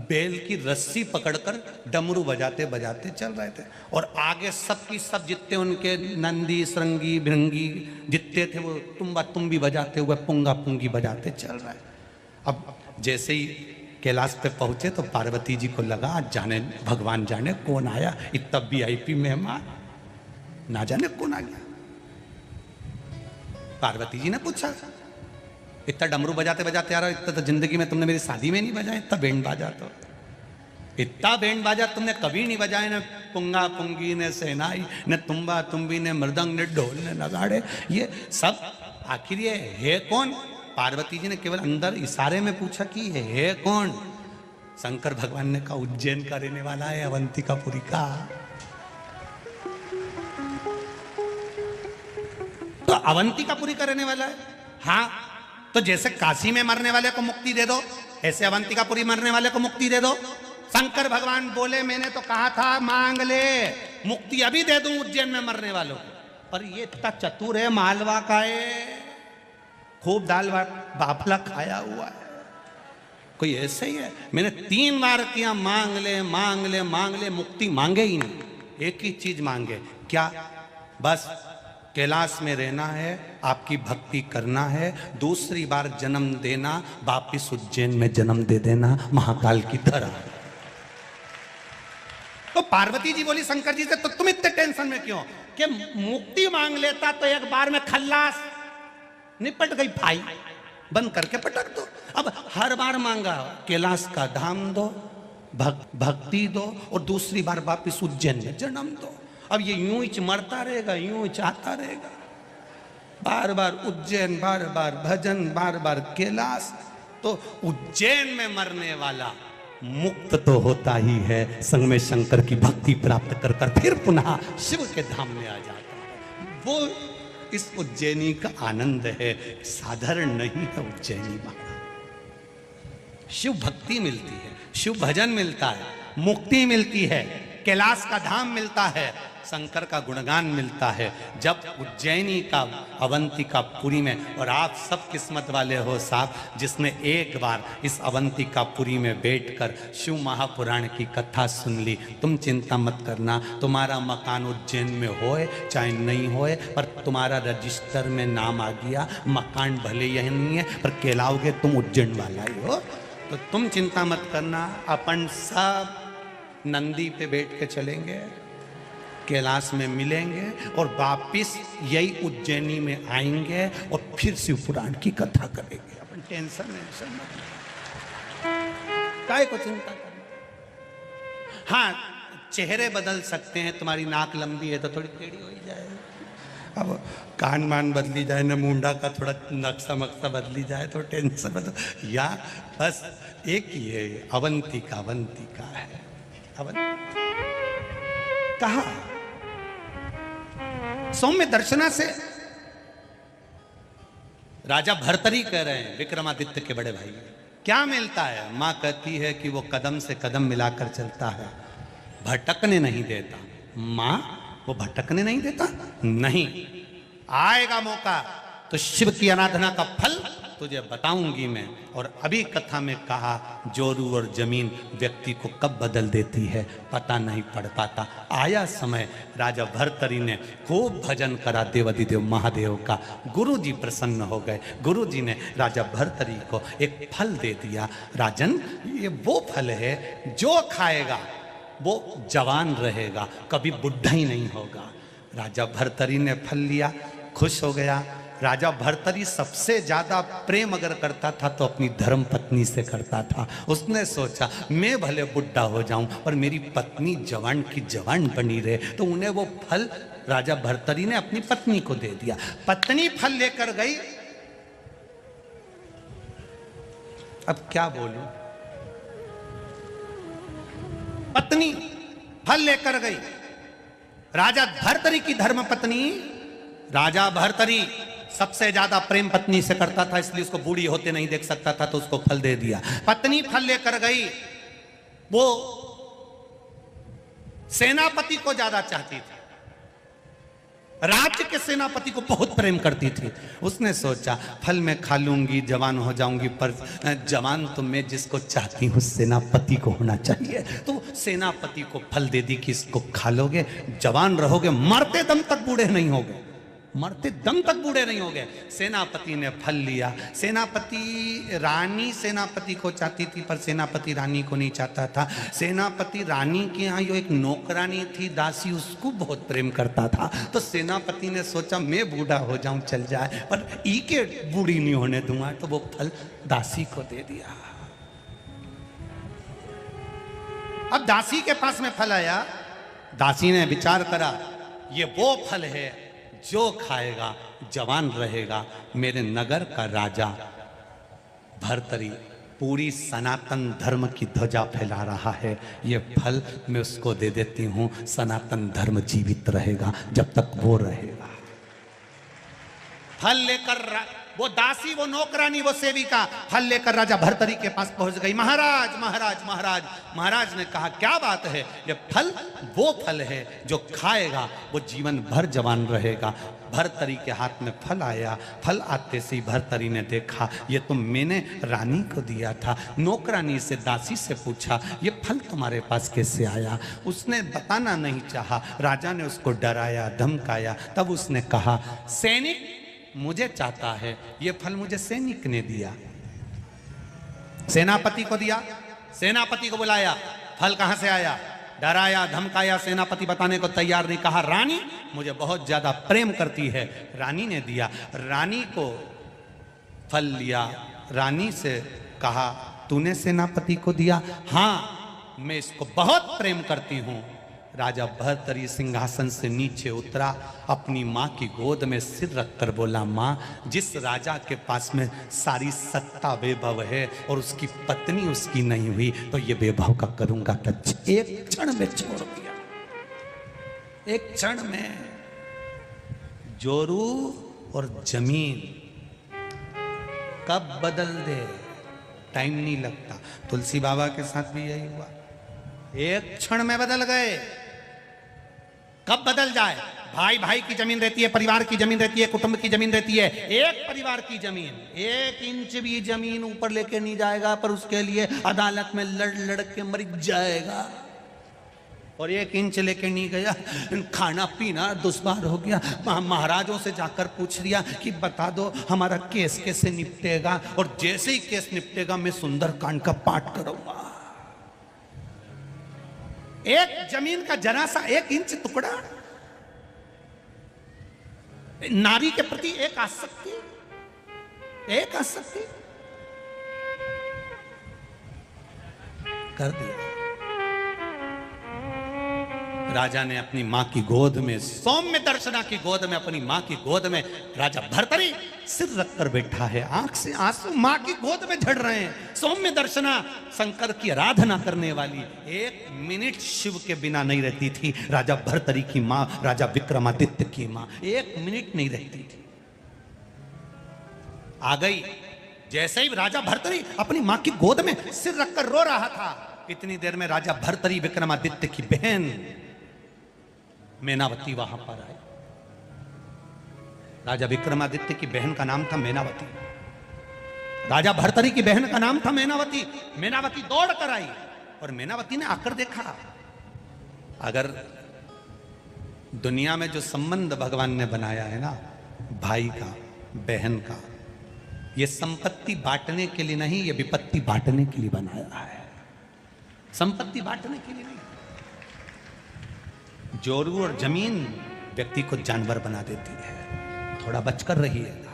बेल की रस्सी पकड़कर डमरू बजाते बजाते चल रहे थे और आगे सब की सब जितने उनके नंदी श्रृंगी भृंगी जितने थे वो तुम्बा तुम्बी बजाते हुए पुंगा पुंगी बजाते चल रहे। अब जैसे ही कैलाश पे पहुंचे तो पार्वती जी को लगा जाने भगवान जाने कौन आया, इतना VIP मेहमान, ना जाने कौन आ गया। पार्वती जी ने पूछा, इतना डमरू बजाते बजाते आ रहा, इतना तो जिंदगी में तुमने मेरी शादी में नहीं बजाया, इतना बैंड बाजा तो इतना बैंड बाजा तुमने कभी नहीं बजाए, न पुंगा पुंगी ने सेनाई न तुम्बा तुम्बी ने मृदंग ने ढोल ने नगाड़े, ये सब आखिर ये है कौन? पार्वती जी ने केवल अंदर इशारे में पूछा कि ये है कौन? शंकर भगवान ने कहा उज्जैन का रहने वाला है, अवंतिकापुरी का। तो अवंतिकापुरी का रहने वाला है। हाँ, तो जैसे काशी में मरने वाले को मुक्ति दे दो, ऐसे अवंतिकापुरी मरने वाले को मुक्ति दे दो। शंकर भगवान बोले मैंने तो कहा था मांग ले, मुक्ति अभी दे दूं उज्जैन में मरने वालों को, पर ये इतना चतुर है, मालवा का है, खूब दाल बाफला खाया हुआ है, कोई ऐसे ही है। मैंने 3 बार किया मांग ले मांग ले मांग ले, मुक्ति मांगे ही नहीं। एक ही चीज मांगे, क्या? बस कैलाश में रहना है, आपकी भक्ति करना है, दूसरी बार जन्म देना, वापिस उज्जैन में जन्म दे देना महाकाल की तरह। तो पार्वती जी बोली शंकर जी से, तो तुम इतने टेंशन में क्यों? कि मुक्ति मांग लेता तो एक बार में खल्लास, निपट गई भाई, बंद करके पटक दो। अब हर बार मांगा कैलाश का धाम दो, भक्ति दो और दूसरी बार वापिस उज्जैन में जन्म दो। अब ये यूं ही मरता रहेगा, यूं ही चाहता रहेगा, बार बार उज्जैन, बार बार भजन, बार बार कैलाश। तो उज्जैन में मरने वाला मुक्त तो होता ही है, संग में शंकर की भक्ति प्राप्त कर कर फिर पुनः शिव के धाम में आ जाता है। वो इस उज्जैनी का आनंद है, साधारण नहीं है उज्जैनी महाराज। शिव भक्ति मिलती है, शिव भजन मिलता है, मुक्ति मिलती है, कैलाश का धाम मिलता है, शंकर का गुणगान मिलता है। जब उज्जैनी का अवंतिकापुरी में, और आप सब किस्मत वाले हो साहब जिसने एक बार इस अवंतिकापुरी में बैठकर शिव महापुराण की कथा सुन ली। तुम चिंता मत करना, तुम्हारा मकान उज्जैन में होए चाहे नहीं होए, पर तुम्हारा रजिस्टर में नाम आ गया। मकान भले यही नहीं है पर कहलाओगे तुम उज्जैन वाला ही हो। तो तुम चिंता मत करना, अपन सब नंदी पे बैठ के चलेंगे, कैलाश में मिलेंगे और वापिस यही उज्जैनी में आएंगे और फिर शिव पुराण की कथा करेंगे। अपन टेंशन मत, काय को चिंता करना। हाँ, चेहरे बदल सकते हैं, तुम्हारी नाक लंबी है तो थोड़ी टेढ़ी हो ही जाए, अब कान मान बदली जाए ना, मुंडा का थोड़ा नक्शा मक्सा बदली जाए तो टेंशन बदल। या बस एक ही है, अवंतिका है। कहा सौम्य दर्शना से राजा भर्तरी कह रहे हैं विक्रमादित्य के बड़े भाई, क्या मिलता है? मां कहती है कि वो कदम से कदम मिलाकर चलता है, भटकने नहीं देता। मां वो भटकने नहीं देता? नहीं, आएगा मौका तो शिव की आराधना का फल तुझे बताऊंगी मैं। और अभी कथा में कहा जोरू और जमीन व्यक्ति को कब बदल देती है पता नहीं पड़ पाता। आया समय राजा भर्तरी ने खूब भजन करा देवाधिदेव महादेव का। गुरु जी प्रसन्न हो गए। गुरु जी ने राजा भर्तरी को एक फल दे दिया। राजन, ये वो फल है जो खाएगा वो जवान रहेगा, कभी बुढ़ा ही नहीं होगा। राजा भर्तरी ने फल लिया, खुश हो गया। राजा भर्तरी सबसे ज्यादा प्रेम अगर करता था तो अपनी धर्म पत्नी से करता था। उसने सोचा मैं भले बुढ़ा हो जाऊं पर मेरी पत्नी जवान की जवान बनी रहे, तो उन्हें वो फल राजा भर्तरी ने अपनी पत्नी को दे दिया। पत्नी फल लेकर गई। अब क्या बोलूं, पत्नी फल लेकर गई। राजा भर्तरी की धर्म पत्नी, राजा भर्तरी सबसे ज्यादा प्रेम पत्नी से करता था, इसलिए उसको बूढ़ी होते नहीं देख सकता था, तो उसको फल दे दिया। पत्नी फल लेकर गई। वो सेनापति को ज्यादा चाहती थी, राज्य के सेनापति को बहुत प्रेम करती थी। उसने सोचा फल मैं खा लूंगी, जवान हो जाऊंगी, पर जवान तो मैं जिसको चाहती हूँ सेनापति को होना चाहिए। तो सेनापति को फल दे दी कि इसको खा लोगे, जवान रहोगे, मरते दम तक बूढ़े नहीं होगे, मरते दम तक बूढ़े नहीं हो गए। सेनापति ने फल लिया। सेनापति रानी सेनापति को चाहती थी पर सेनापति रानी को नहीं चाहता था। सेनापति रानी के यहाँ जो एक नौकरानी थी दासी, उसको बहुत प्रेम करता था। तो सेनापति ने सोचा मैं बूढ़ा हो जाऊं चल जाए, पर ई के बूढ़ी नहीं होने दूंगा, तो वो फल दासी को दे दिया। अब दासी के पास में फल आया। दासी ने विचार करा ये वो फल है जो खाएगा जवान रहेगा। मेरे नगर का राजा भर्तरी पूरी सनातन धर्म की ध्वजा फैला रहा है, ये फल मैं उसको दे देती हूं, सनातन धर्म जीवित रहेगा जब तक वो रहेगा। फल लेकर वो दासी, वो नौकरानी, वो सेविका फल लेकर राजा भर्तरी के पास पहुंच गई। महाराज महाराज महाराज। महाराज ने कहा क्या बात है, ये फल वो फल है जो खाएगा वो जीवन भर जवान रहेगा। भर्तरी के हाथ में फल आया। फल आते से ही भर्तरी ने देखा ये तो मैंने रानी को दिया था। नौकरानी से, दासी से पूछा ये फल तुम्हारे पास कैसे आया। उसने बताना नहीं चाहा। राजा ने उसको डराया, धमकाया। तब उसने कहा सैनिक मुझे चाहता है, ये फल मुझे सैनिक ने दिया। सेनापति को दिया। सेनापति को बुलाया, फल कहां से आया। डराया, धमकाया, सेनापति बताने को तैयार नहीं। कहा रानी मुझे बहुत ज्यादा प्रेम करती है। रानी ने दिया। रानी को फल लिया। रानी से कहा तूने सेनापति को दिया। हाँ मैं इसको बहुत प्रेम करती हूं। राजा भर्तरी सिंहासन से नीचे उतरा, अपनी माँ की गोद में सिर रखकर बोला माँ, जिस राजा के पास में सारी सत्ता वैभव है और उसकी पत्नी उसकी नहीं हुई, तो ये वैभव का करूंगा क्या। एक क्षण में छोड़ दिया। एक क्षण में जोरू और जमीन कब बदल दे टाइम नहीं लगता। तुलसी बाबा के साथ भी यही हुआ, एक क्षण में बदल गए। कब बदल जाए। भाई भाई की जमीन रहती है, परिवार की जमीन रहती है, कुटुंब की जमीन रहती है। एक परिवार की जमीन 1 इंच भी जमीन ऊपर लेके नहीं जाएगा, पर उसके लिए अदालत में लड़ लड़ के मर जाएगा। और 1 इंच लेके नहीं गया, खाना पीना दुश्वार हो गया। महाराजों से जाकर पूछ लिया कि बता दो हमारा केस कैसे निपटेगा, और जैसे ही केस निपटेगा मैं सुंदरकांड का पाठ करूंगा। एक जमीन का जरा सा 1 इंच टुकड़ा, नारी के प्रति एक आसक्ति, एक आसक्ति कर दिया। राजा ने अपनी मां की गोद में, सौम्य दर्शना की गोद में, अपनी मां की गोद में राजा भर्तरी सिर रखकर बैठा है। आंख से आंसू मां की गोद में झड़ रहे हैं। सौम्य दर्शना शंकर की आराधना करने वाली 1 मिनट शिव के बिना नहीं रहती थी। राजा भर्तरी की मां, राजा विक्रमादित्य की मां 1 मिनट नहीं रहती थी। आ गई। जैसे ही राजा भर्तरी अपनी मां की गोद में सिर रखकर रो रहा था, इतनी देर में राजा भर्तरी विक्रमादित्य की बहन मैनावती वहां पर आई। राजा विक्रमादित्य की बहन का नाम था मेनावती। राजा भर्तरी की बहन का नाम था मेनावती। मेनावती दौड़ कर आई और मेनावती ने आकर देखा, अगर दुनिया में जो संबंध भगवान ने बनाया है ना, भाई का, बहन का, ये संपत्ति बांटने के लिए नहीं, ये विपत्ति बांटने के लिए बनाया है। संपत्ति बांटने के लिए नहीं। जोरू और जमीन व्यक्ति को जानवर बना देती है। थोड़ा बचकर रहिएगा।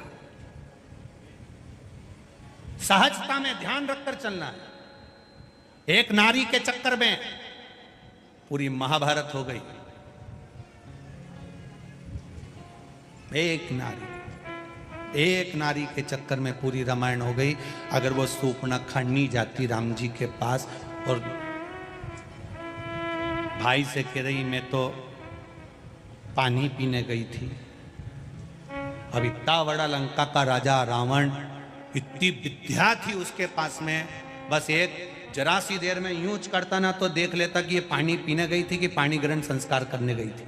सहजता में ध्यान रखकर चलना है। एक नारी के चक्कर में पूरी महाभारत हो गई। एक नारी के चक्कर में पूरी रामायण हो गई। अगर वो सूर्पणखा नहीं जाती राम जी के पास और भाई से कह रही मैं तो पानी पीने गई थी, अब इतना बड़ा लंका का राजा रावण, इतनी विद्या थी उसके पास में, बस एक जरा सी देर में यूं करता ना तो देख लेता कि ये पानी पीने गई थी कि पानी ग्रहण संस्कार करने गई थी।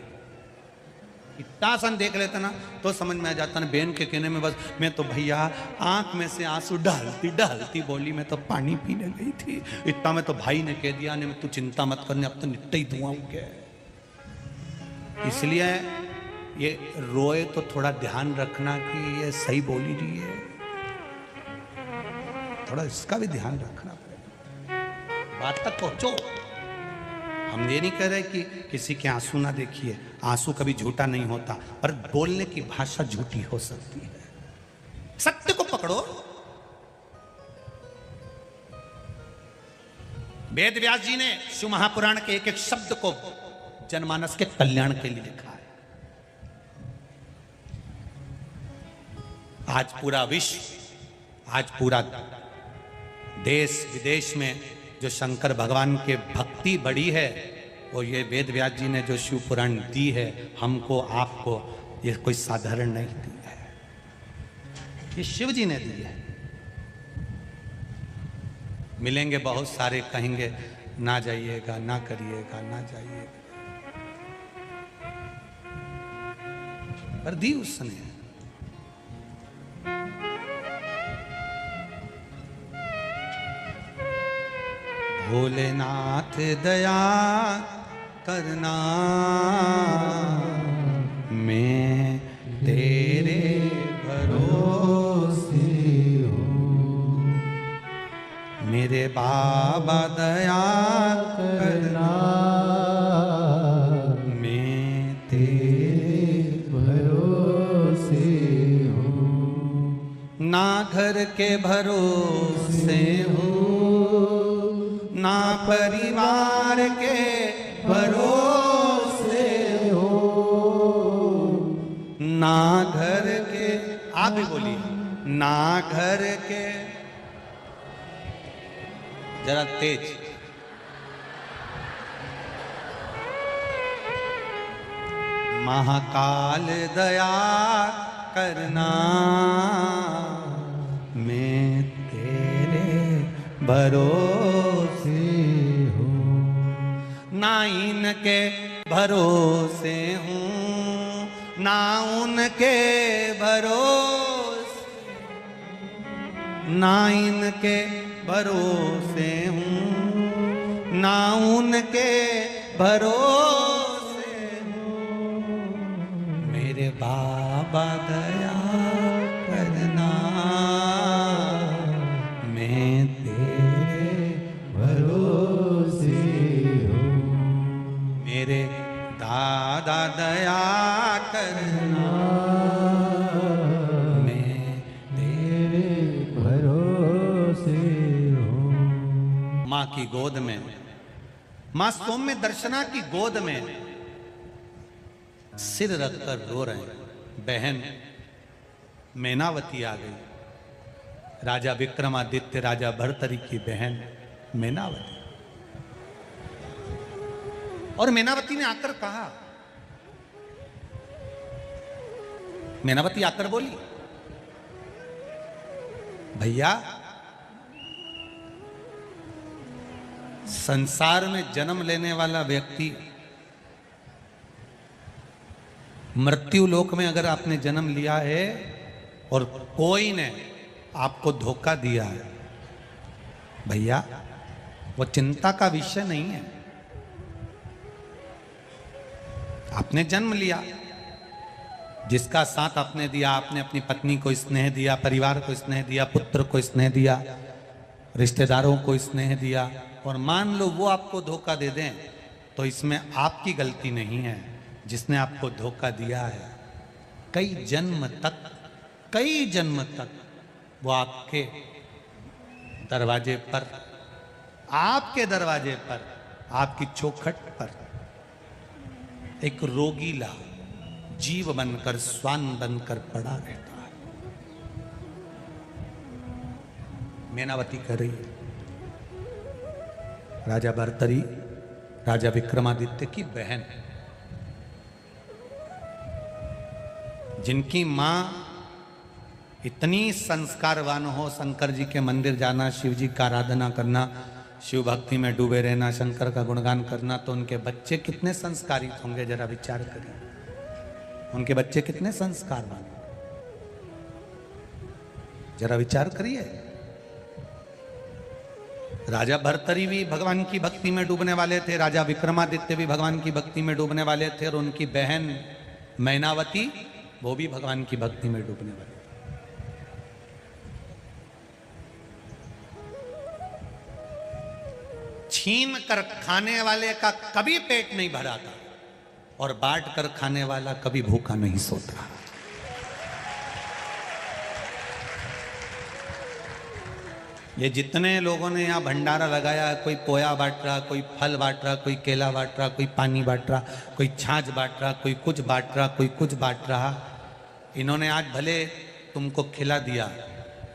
इतना सन देख लेता ना तो समझ में आ जाता ना। बहन के कहने में बस मैं तो भैया आंख में से आंसू डालती बोली मैं तो पानी पीने गई थी। इतना में तो भाई ने कह दिया नहीं तू चिंता मत करने, अब तो नित्य ही धुआं हो गया। इसलिए ये रोए तो थोड़ा ध्यान रखना कि ये सही बोली रही है, थोड़ा इसका भी ध्यान रखना पड़ेगा। बात तक पहुंचो। हम ये नहीं कह रहे कि किसी के आंसू ना देखिए, आंसू कभी झूठा नहीं होता, पर बोलने की भाषा झूठी हो सकती है। सत्य को पकड़ो। वेद व्यास जी ने शिव महापुराण के एक एक शब्द को जनमानस के कल्याण के लिए लिखा है। आज पूरा विश्व, आज पूरा देश विदेश में जो शंकर भगवान के भक्ति बढ़ी है, वो ये वेद व्यास जी ने जो शिव पुराण दी है हमको आपको, ये कोई साधारण नहीं दी है, ये शिव जी ने दी है। मिलेंगे बहुत सारे, कहेंगे ना जाइएगा, ना करिएगा, ना जाइएगा, पर दी उसने। भोलेनाथ दया करना, मैं तेरे भरोसे हूँ। मेरे बाबा दया करना, मैं तेरे भरोसे हूँ। ना घर के भरोसे हूँ, ना परिवार के भरोसे हो, ना घर के, आप भी बोलिए, ना घर के, जरा तेज, महाकाल दया करना, मैं तेरे भरोसे हूँ। ना इनके भरोसे हूँ, ना उनके भरोसे, ना इनके भरोसे हूँ, ना उनके भरोसे हूँ। मेरे बाबा दया करना, मैं तेरे भरोसे हूँ। मेरे दादा दया करना, मैं तेरे भरोसे हूँ। माँ की गोद में, माँ सौम्य दर्शना की गोद में सिर रखकर रो रहे हैं। बहन मेनावती आ गई, राजा विक्रमादित्य, राजा भर्तरी की बहन मेनावती। और मेनावती ने आकर कहा, मेनावती आकर बोली, भैया संसार में जन्म लेने वाला व्यक्ति मृत्यु लोक में अगर आपने जन्म लिया है और कोई ने आपको धोखा दिया है, भैया वो चिंता का विषय नहीं है। आपने जन्म लिया, जिसका साथ आपने दिया, आपने अपनी पत्नी को स्नेह दिया, परिवार को स्नेह दिया, पुत्र को स्नेह दिया, रिश्तेदारों को स्नेह दिया, और मान लो वो आपको धोखा दे दें तो इसमें आपकी गलती नहीं है। जिसने आपको धोखा दिया है कई जन्म तक वो आपके दरवाजे पर, आपकी चौखट पर एक रोगीला जीव बनकर, श्वान बनकर पड़ा रहता है। मेनावती कह रही है, राजा भर्तरी राजा विक्रमादित्य की बहन, जिनकी मां इतनी संस्कारवान हो, शंकर जी के मंदिर जाना, शिव जी का आराधना करना, शिव भक्ति में डूबे रहना, शंकर का गुणगान करना, तो उनके बच्चे कितने संस्कारित होंगे, जरा विचार करिए। उनके बच्चे कितने संस्कारवान, जरा विचार करिए। राजा भर्तरी भी भगवान की भक्ति में डूबने वाले थे, राजा विक्रमादित्य भी भगवान की भक्ति में डूबने वाले थे, और उनकी बहन मैनावती वो भी भगवान की भक्ति में डूबने वाली। छीन कर खाने वाले का कभी पेट नहीं भरा था, और बांट कर खाने वाला कभी भूखा नहीं सोता। ये जितने लोगों ने यहाँ भंडारा लगाया, कोई पोया बांट रहा, कोई फल बांट रहा, कोई केला बांट रहा, कोई पानी बांट रहा, कोई छाछ बांट रहा, कोई कुछ बांट रहा, कोई कुछ बांट रहा, इन्होंने आज भले तुमको खिला दिया,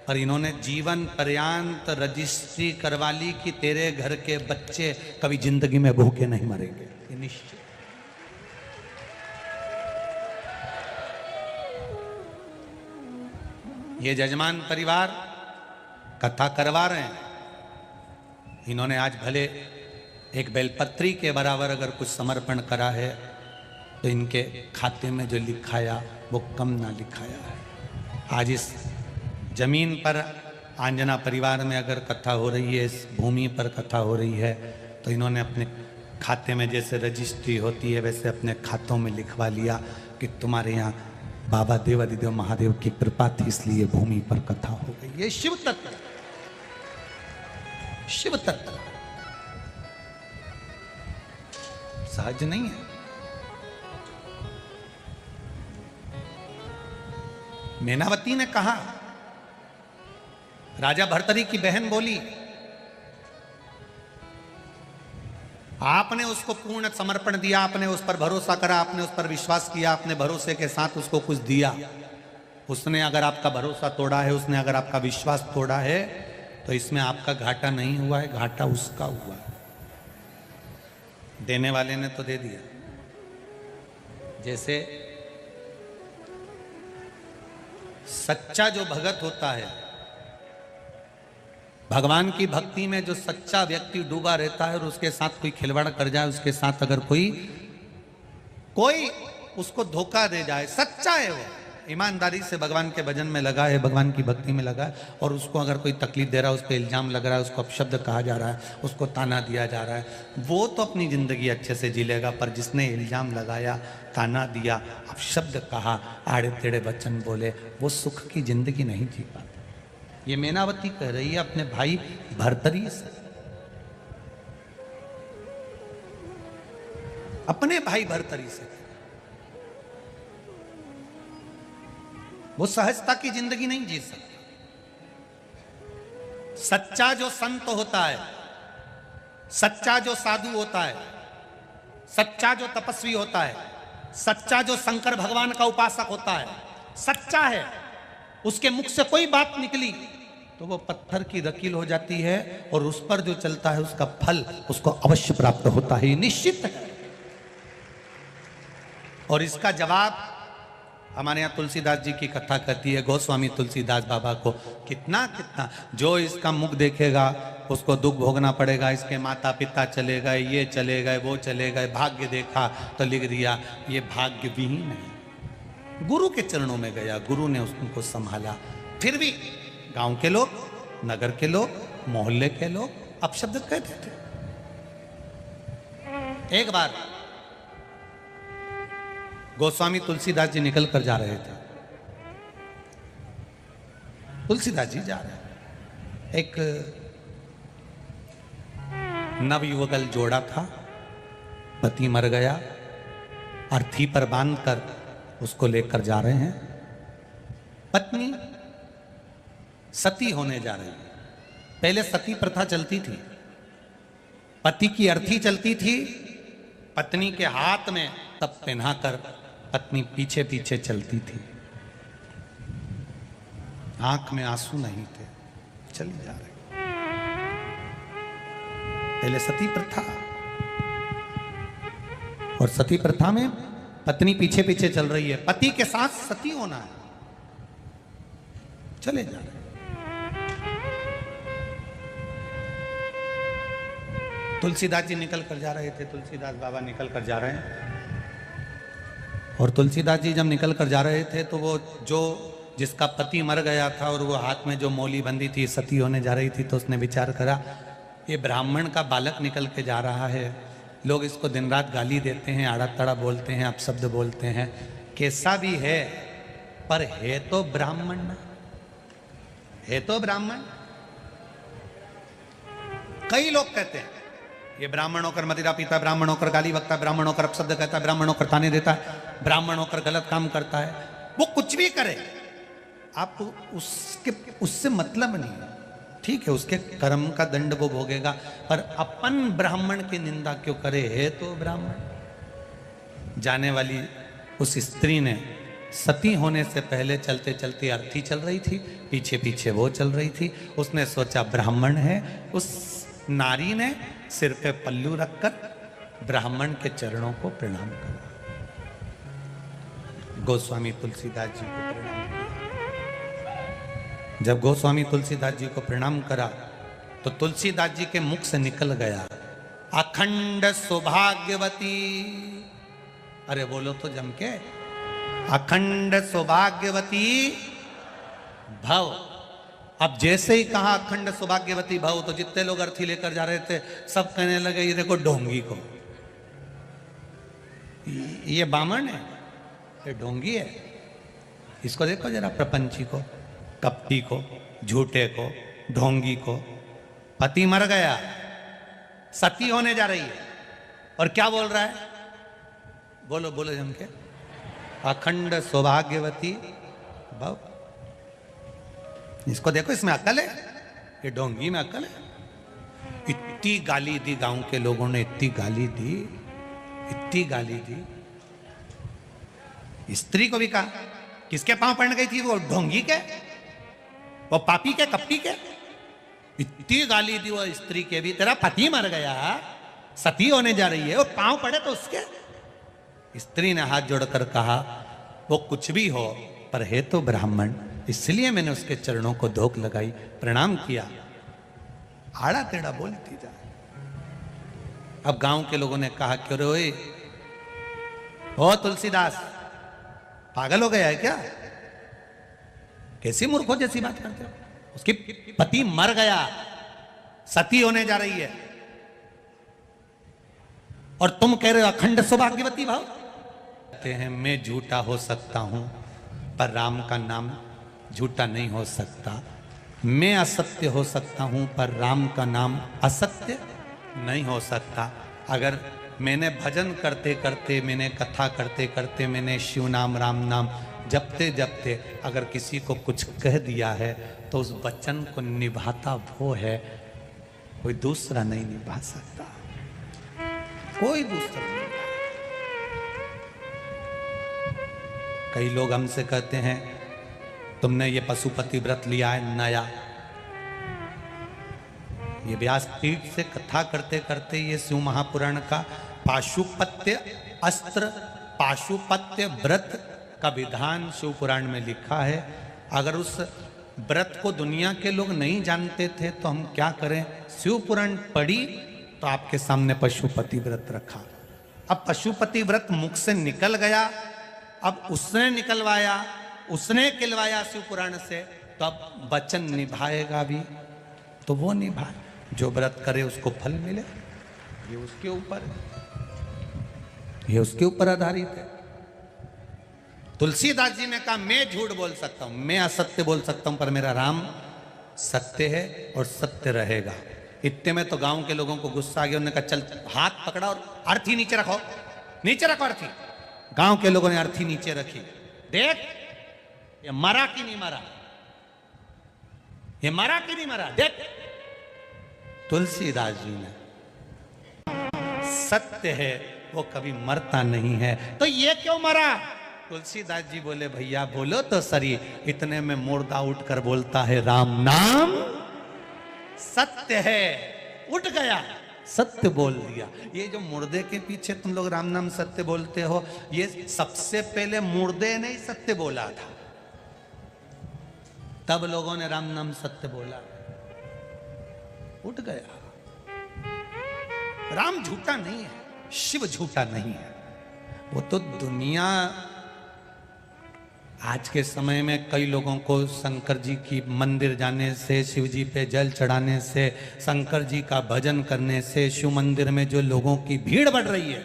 पर इन्होंने जीवन पर्यंत रजिस्ट्री करवा ली कि तेरे घर के बच्चे कभी जिंदगी में भूखे नहीं मरेंगे, ये निश्चित। ये जजमान परिवार कथा करवा रहे हैं, इन्होंने आज भले एक बेलपत्री के बराबर अगर कुछ समर्पण करा है, तो इनके खाते में जो लिखाया वो कम ना लिखाया है। आज इस जमीन पर आंजना परिवार में अगर कथा हो रही है, इस भूमि पर कथा हो रही है, तो इन्होंने अपने खाते में जैसे रजिस्ट्री होती है वैसे अपने खातों में लिखवा लिया कि तुम्हारे यहाँ बाबा देवादिदेव महादेव की कृपा थी, इसलिए भूमि पर कथा हो गई। ये शिव तत्व, शिव तत्व सहज नहीं है। मेनावती ने कहा, राजा भर्तरी की बहन बोली, आपने उसको पूर्ण समर्पण दिया, आपने उस पर भरोसा करा, आपने उस पर विश्वास किया, आपने भरोसे के साथ उसको कुछ दिया। उसने अगर आपका भरोसा तोड़ा है, उसने अगर आपका विश्वास तोड़ा है, तो इसमें आपका घाटा नहीं हुआ है, घाटा उसका हुआ है। देने वाले ने तो दे दिया। जैसे सच्चा जो भगत होता है, भगवान की भक्ति में जो सच्चा व्यक्ति डूबा रहता है और उसके साथ कोई खिलवाड़ कर जाए, उसके साथ अगर कोई उसको धोखा दे जाए, सच्चा है वो, ईमानदारी से भगवान के भजन में लगा है, भगवान की भक्ति में लगा है, और उसको अगर कोई तकलीफ दे रहा है, उस पर इल्जाम लग रहा है, उसको अपशब्द कहा जा रहा है, उसको ताना दिया जा रहा है, वो तो अपनी जिंदगी अच्छे से जी लेगा। पर जिसने इल्जाम लगाया, ताना दिया, अपशब्द कहा, आड़े टेढ़े वचन बोले, वो सुख की जिंदगी नहीं जी पाता। ये मेनावती कह रही है अपने भाई भर्तरी से, अपने भाई भर्तरी से। वो सहजता की जिंदगी नहीं जी सकता। सच्चा जो संत होता है, सच्चा जो साधु होता है, सच्चा जो तपस्वी होता है, सच्चा जो शंकर भगवान का उपासक होता है, सच्चा है, उसके मुख से कोई बात निकली तो वो पत्थर की रकील हो जाती है, और उस पर जो चलता है उसका फल उसको अवश्य प्राप्त होता है, ये निश्चित है। और इसका जवाब हमारे यहाँ तुलसीदास जी की कथा कहती है, गोस्वामी तुलसीदास बाबा को कितना कितना जो इसका मुख देखेगा उसको दुख भोगना पड़ेगा, इसके माता पिता चले गए, ये चले गए, वो चले गए, भाग्य देखा तो लिख दिया ये भाग्य विहीन है। गुरु के चरणों में गया, गुरु ने उसको संभाला। फिर भी गांव के लोग, नगर के लोग, मोहल्ले के लोग अपशब्द कहते थे। एक बार गोस्वामी तुलसीदास जी निकल कर जा रहे थे। तुलसीदास जी जा रहे हैं, एक नवयुवकल जोड़ा था, पति मर गया, अर्थी पर बांधकर उसको लेकर जा रहे हैं। पत्नी सती होने जा रही है। पहले सती प्रथा चलती थी, पति की अर्थी चलती थी, पत्नी के हाथ में तब पहनाकर पत्नी पीछे पीछे चलती थी, आंख में आंसू नहीं थे, चली जा रही। पहले सती प्रथा, और सती प्रथा में पत्नी पीछे पीछे चल रही है, पति के साथ सती होना है, चले जा रहे। तुलसीदास जी निकल कर जा रहे थे, तुलसीदास बाबा निकल कर जा रहे हैं। और तुलसीदास जी जब निकल कर जा रहे थे तो वो जो जिसका पति मर गया था और वो हाथ में जो मौली बंधी थी, सती होने जा रही थी, तो उसने विचार करा ये ब्राह्मण का बालक निकल के जा रहा है, लोग इसको दिन रात गाली देते हैं, आड़ा तड़ा बोलते हैं, अपशब्द बोलते हैं, कैसा भी है पर है तो ब्राह्मण ना, है तो ब्राह्मण। कई लोग कहते हैं ये ब्राह्मण होकर मदिरा पीता है, ब्राह्मण होकर गाली बकता है, ब्राह्मण होकर अपशब्द कहता है, ब्राह्मण होकर ताने देता है, ब्राह्मण होकर गलत काम करता है। वो कुछ भी करे, आप उससे मतलब नहीं है, ठीक है, उसके कर्म का दंड वो भोगेगा, पर अपन ब्राह्मण की निंदा क्यों करे, है तो ब्राह्मण। जाने वाली उस स्त्री ने सती होने से पहले चलते चलते अर्थी चल रही थी, पीछे पीछे वो चल रही थी, उसने सोचा ब्राह्मण है। उस नारी ने सिर पे पल्लू रखकर ब्राह्मण के चरणों को प्रणाम करा। गोस्वामी तुलसीदास जी को प्रणाम किया। जब गोस्वामी तुलसीदास जी को प्रणाम करा तो तुलसीदास जी के मुख से निकल गया अखंड सौभाग्यवती। अरे बोलो तो जम के, अखंड सौभाग्यवती भव। अब जैसे ही कहा अखंड सौभाग्यवती भव, तो जितने लोग अर्थी लेकर जा रहे थे सब कहने लगे ये देखो ढोंगी को, ये बामण है, ये ढोंगी है, इसको देखो जरा, प्रपंची को, कपटी को, झूठे को, ढोंगी को। पति मर गया, सती होने जा रही है, और क्या बोल रहा है, बोलो बोलो जम के, अखंड सौभाग्यवती भव। इसको देखो, इसमें अकल है, ये ढोंगी में अकल है। इतनी गाली दी गांव के लोगों ने, इतनी गाली दी, इतनी गाली दी। स्त्री को भी कहा, किसके पांव पड़ गई थी, वो ढोंगी के, वो पापी के, कपटी के। इतनी गाली दी वो स्त्री के भी, तेरा पति मर गया, सती होने जा रही है, और पांव पड़े तो उसके। स्त्री ने हाथ जोड़कर कहा वो कुछ भी हो पर है तो ब्राह्मण, इसलिए मैंने उसके चरणों को धोख लगाई, प्रणाम किया। आड़ा टेढ़ा बोलती जा। अब गांव के लोगों ने कहा क्यों रे ओ तुलसीदास, पागल हो गया है क्या, कैसी मूर्खों जैसी बात करते हो, उसकी पति मर गया, सती होने जा रही है, और तुम कह रहे हो अखंड सौभाग्यवती भाव। कहते हैं मैं झूठा हो सकता हूं पर राम का नाम झूठा नहीं हो सकता, मैं असत्य हो सकता हूं पर राम का नाम असत्य नहीं हो सकता। अगर मैंने भजन करते करते, मैंने कथा करते करते, मैंने शिव नाम राम नाम जपते जपते अगर किसी को कुछ कह दिया है तो उस वचन को निभाता वो है, कोई दूसरा नहीं निभा सकता, कोई दूसरा नहीं। कई लोग हमसे कहते हैं तुमने ये पशुपति व्रत लिया है नया, ये व्यासपीठ से कथा करते करते ये शिव महापुराण का पाशुपत्य अस्त्र, पाशुपत्य व्रत का विधान शिव पुराण में लिखा है। अगर उस व्रत को दुनिया के लोग नहीं जानते थे तो हम क्या करें, शिव पुराण पढ़ी तो आपके सामने पशुपति व्रत रखा। अब पशुपति व्रत मुख से निकल गया अब उसने निकलवाया, उसने खिलवाया शिव पुराण से, तो अब वचन निभाएगा भी, तो वो निभाए। जो व्रत करे उसको फल मिले, ये उसके ऊपर, ये उसके ऊपर आधारित है। तुलसीदास जी ने कहा मैं झूठ बोल सकता हूं, मैं असत्य बोल सकता हूं, पर मेरा राम सत्य है और सत्य रहेगा। इतने में तो गांव के लोगों को गुस्सा आ गया। उन्होंने कहा चल हाथ पकड़ा और अर्थी नीचे रखो, नीचे रखो अर्थी। गांव के लोगों ने अर्थी नीचे रखी। देख ये मरा कि नहीं मरा, ये मरा कि नहीं मरा, देख। तुलसीदास जी ने, सत्य है वो कभी मरता नहीं है, तो ये क्यों मरा? तुलसीदास जी बोले भैया बोलो तो सरी। इतने में मुर्दा उठकर बोलता है राम नाम सत्य है। उठ गया, सत्य बोल दिया। ये जो मुर्दे के पीछे तुम लोग राम नाम सत्य बोलते हो, ये सबसे पहले मुर्दे ने ही सत्य बोला था, तब लोगों ने राम नाम सत्य बोला। उठ गया। राम झूठा नहीं है, शिव झूठा नहीं है। वो तो दुनिया, आज के समय में कई लोगों को शंकर जी की मंदिर जाने से, शिव जी पे जल चढ़ाने से, शंकर जी का भजन करने से, शिव मंदिर में जो लोगों की भीड़ बढ़ रही है,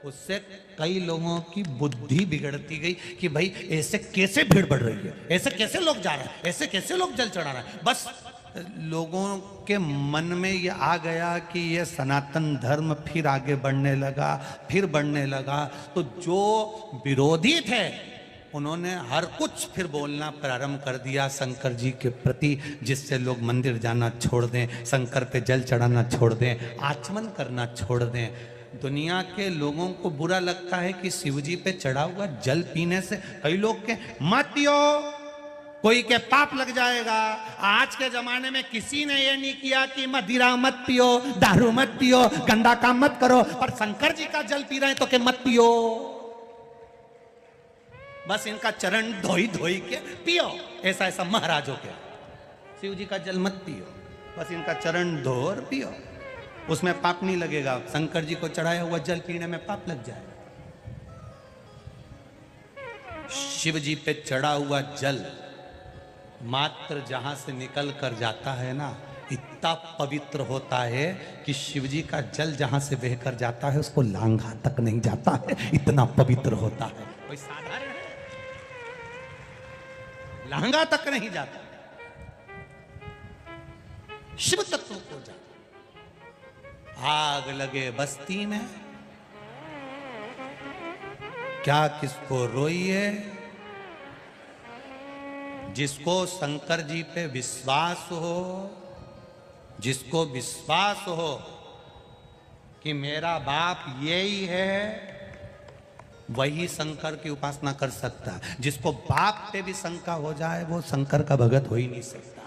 उससे कई लोगों की बुद्धि बिगड़ती गई कि भाई ऐसे कैसे भीड़ बढ़ रही है, ऐसे कैसे लोग जा रहे हैं, ऐसे कैसे लोग जल चढ़ा रहे हैं। बस लोगों के मन में ये आ गया कि ये सनातन धर्म फिर आगे बढ़ने लगा, फिर बढ़ने लगा। तो जो विरोधी थे उन्होंने हर कुछ फिर बोलना प्रारंभ कर दिया शंकर जी के प्रति, जिससे लोग मंदिर जाना छोड़ दें, शंकर पे जल चढ़ाना छोड़ दें, आचमन करना छोड़ दें। दुनिया के लोगों को बुरा लगता है कि शिव जी पे चढ़ा हुआ जल पीने से, कई लोग के मत पियो, कोई के पाप लग जाएगा। आज के जमाने में किसी ने ये नहीं किया कि मदिरा मत पियो, दारू मत पियो, गंदा काम मत करो, पर शंकर जी का जल पी रहे हैं तो के मत पियो। बस इनका चरण धोई धोई के पियो, ऐसा ऐसा महाराजों के। शिव जी का जल मत पियो, बस इनका चरण धो और पियो, उसमें पाप नहीं लगेगा। शंकर जी को चढ़ाया हुआ जल पीने में पाप लग जाएगा। शिव जी पे चढ़ा हुआ जल मात्र जहां से निकल कर जाता है ना, इतना पवित्र होता है कि शिव जी का जल जहां से बहकर जाता है उसको लांघा तक नहीं जाता है, इतना पवित्र होता है। कोई साधारण है, लांघा तक नहीं जाता, शिव तत्व को जाता। आग लगे बस्ती में, क्या किसको रोइए, जिसको शंकर जी पे विश्वास हो, जिसको विश्वास हो कि मेरा बाप यही है, वही शंकर की उपासना कर सकता। जिसको बाप पे भी शंका हो जाए वो शंकर का भगत हो ही नहीं सकता।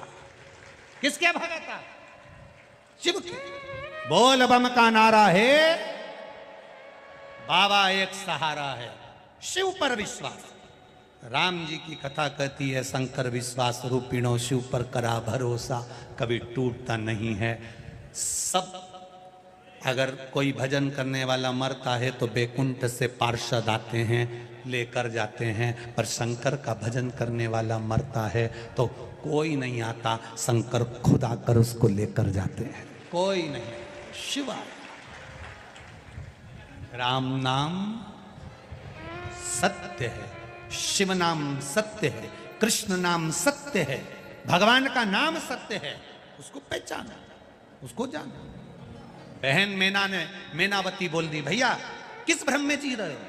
किसके भगत? शिव के। बोल बम का नारा है, बाबा एक सहारा है, शिव पर विश्वास। राम जी की कथा कहती है शंकर विश्वास रूपिणो शिव पर करा भरोसा, कभी टूटता नहीं है। सब अगर कोई भजन करने वाला मरता है तो बैकुंठ से पार्षद आते हैं, लेकर जाते हैं, पर शंकर का भजन करने वाला मरता है तो कोई नहीं आता, शंकर खुद आकर उसको लेकर जाते हैं। कोई नहीं, शिव। राम नाम सत्य है, शिव नाम सत्य है, कृष्ण नाम सत्य है, भगवान का नाम सत्य है। उसको पहचाना, उसको जाना। बहन मैनावती बोल दी, भैया किस भ्रम में जी रहे हो?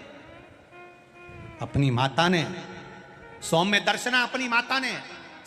अपनी माता ने, सौम्य दर्शना अपनी माता ने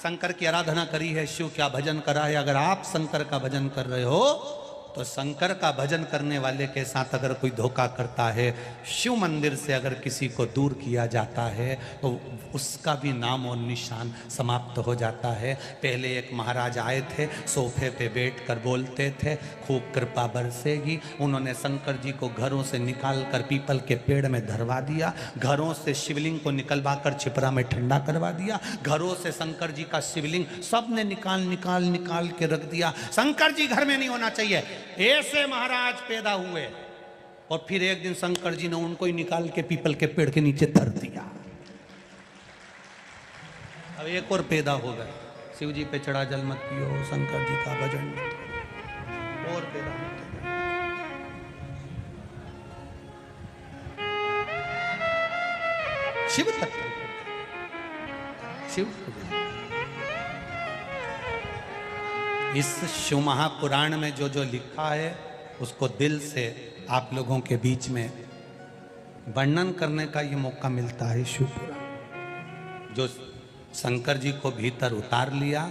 शंकर की आराधना करी है, शिव का भजन करा है। अगर आप शंकर का भजन कर रहे हो तो शंकर का भजन करने वाले के साथ अगर कोई धोखा करता है, शिव मंदिर से अगर किसी को दूर किया जाता है तो उसका भी नाम और निशान समाप्त हो जाता है। पहले एक महाराज आए थे, सोफे पे बैठकर बोलते थे खूब कृपा बरसेगी। उन्होंने शंकर जी को घरों से निकाल कर पीपल के पेड़ में धरवा दिया, घरों से शिवलिंग को निकलवा कर छिपरा में ठंडा करवा दिया, घरों से शंकर जी का शिवलिंग सब ने निकाल के रख दिया। शंकर जी घर में नहीं होना चाहिए, ऐसे महाराज पैदा हुए। और फिर एक दिन शंकर जी ने उनको ही निकाल के पीपल के पेड़ के नीचे धर दिया। अब एक और पैदा हो गए, शिव जी पे चढ़ा जल मत पियो, शंकर जी का भजन मत करो, और पैदा होते गए। शिव तत्व, शिव इस शिव महापुराण में जो जो लिखा है उसको दिल से आप लोगों के बीच में वर्णन करने का ये मौका मिलता है। शिव पुराण जो शंकर जी को भीतर उतार लिया,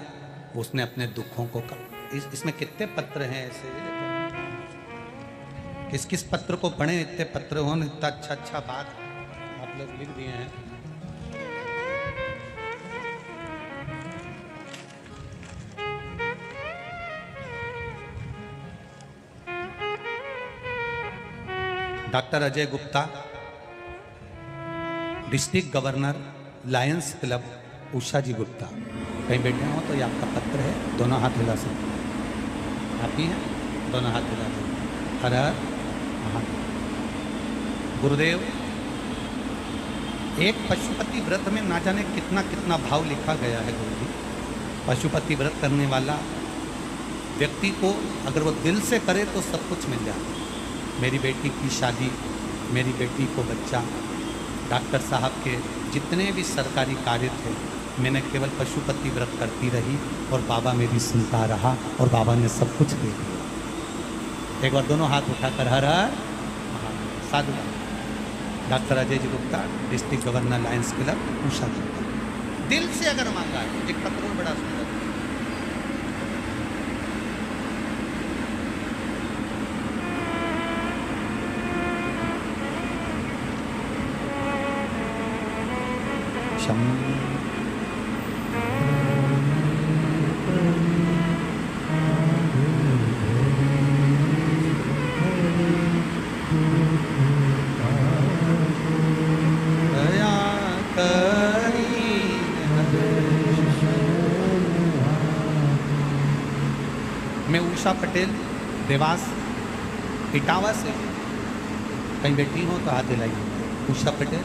उसने अपने दुखों को इसमें कितने पत्र हैं ऐसे, किस किस पत्र को पढ़े, इतने पत्र हो, इतना अच्छा अच्छा बात आप लोग लिख दिए हैं। Doctor Ajay Gupta, district governor, Lions club, Usha ji Gupta, कहीं बैठे हो तो ये आपका पत्र है, दोनों हाथ हिला सकते, आप ही हैं, दोनों हाथ हिला सकते। हर हर महादेव। गुरुदेव, एक पशुपति व्रत में ना जाने कितना कितना भाव लिखा गया है गुरु जी। पशुपति व्रत करने वाला व्यक्ति को अगर वो दिल से करे तो सब कुछ मिल जाता। मेरी बेटी की शादी, मेरी बेटी को बच्चा, डॉक्टर साहब के जितने भी सरकारी कार्य थे, मैंने केवल पशुपति व्रत करती रही और बाबा मेरी सुनता रहा और बाबा ने सब कुछ दे दिया। एक बार दोनों हाथ उठाकर हर हर साधु। Doctor Ajay ji Gupta, district governor, Lions club, Usha Gupta. दिल से अगर मांगा है, एक पत्र और बड़ा सुंदर, मैं उषा पटेल, देवास इटावा से, कहीं बैठी हो तो हाथ दिलाइए। उषा पटेल,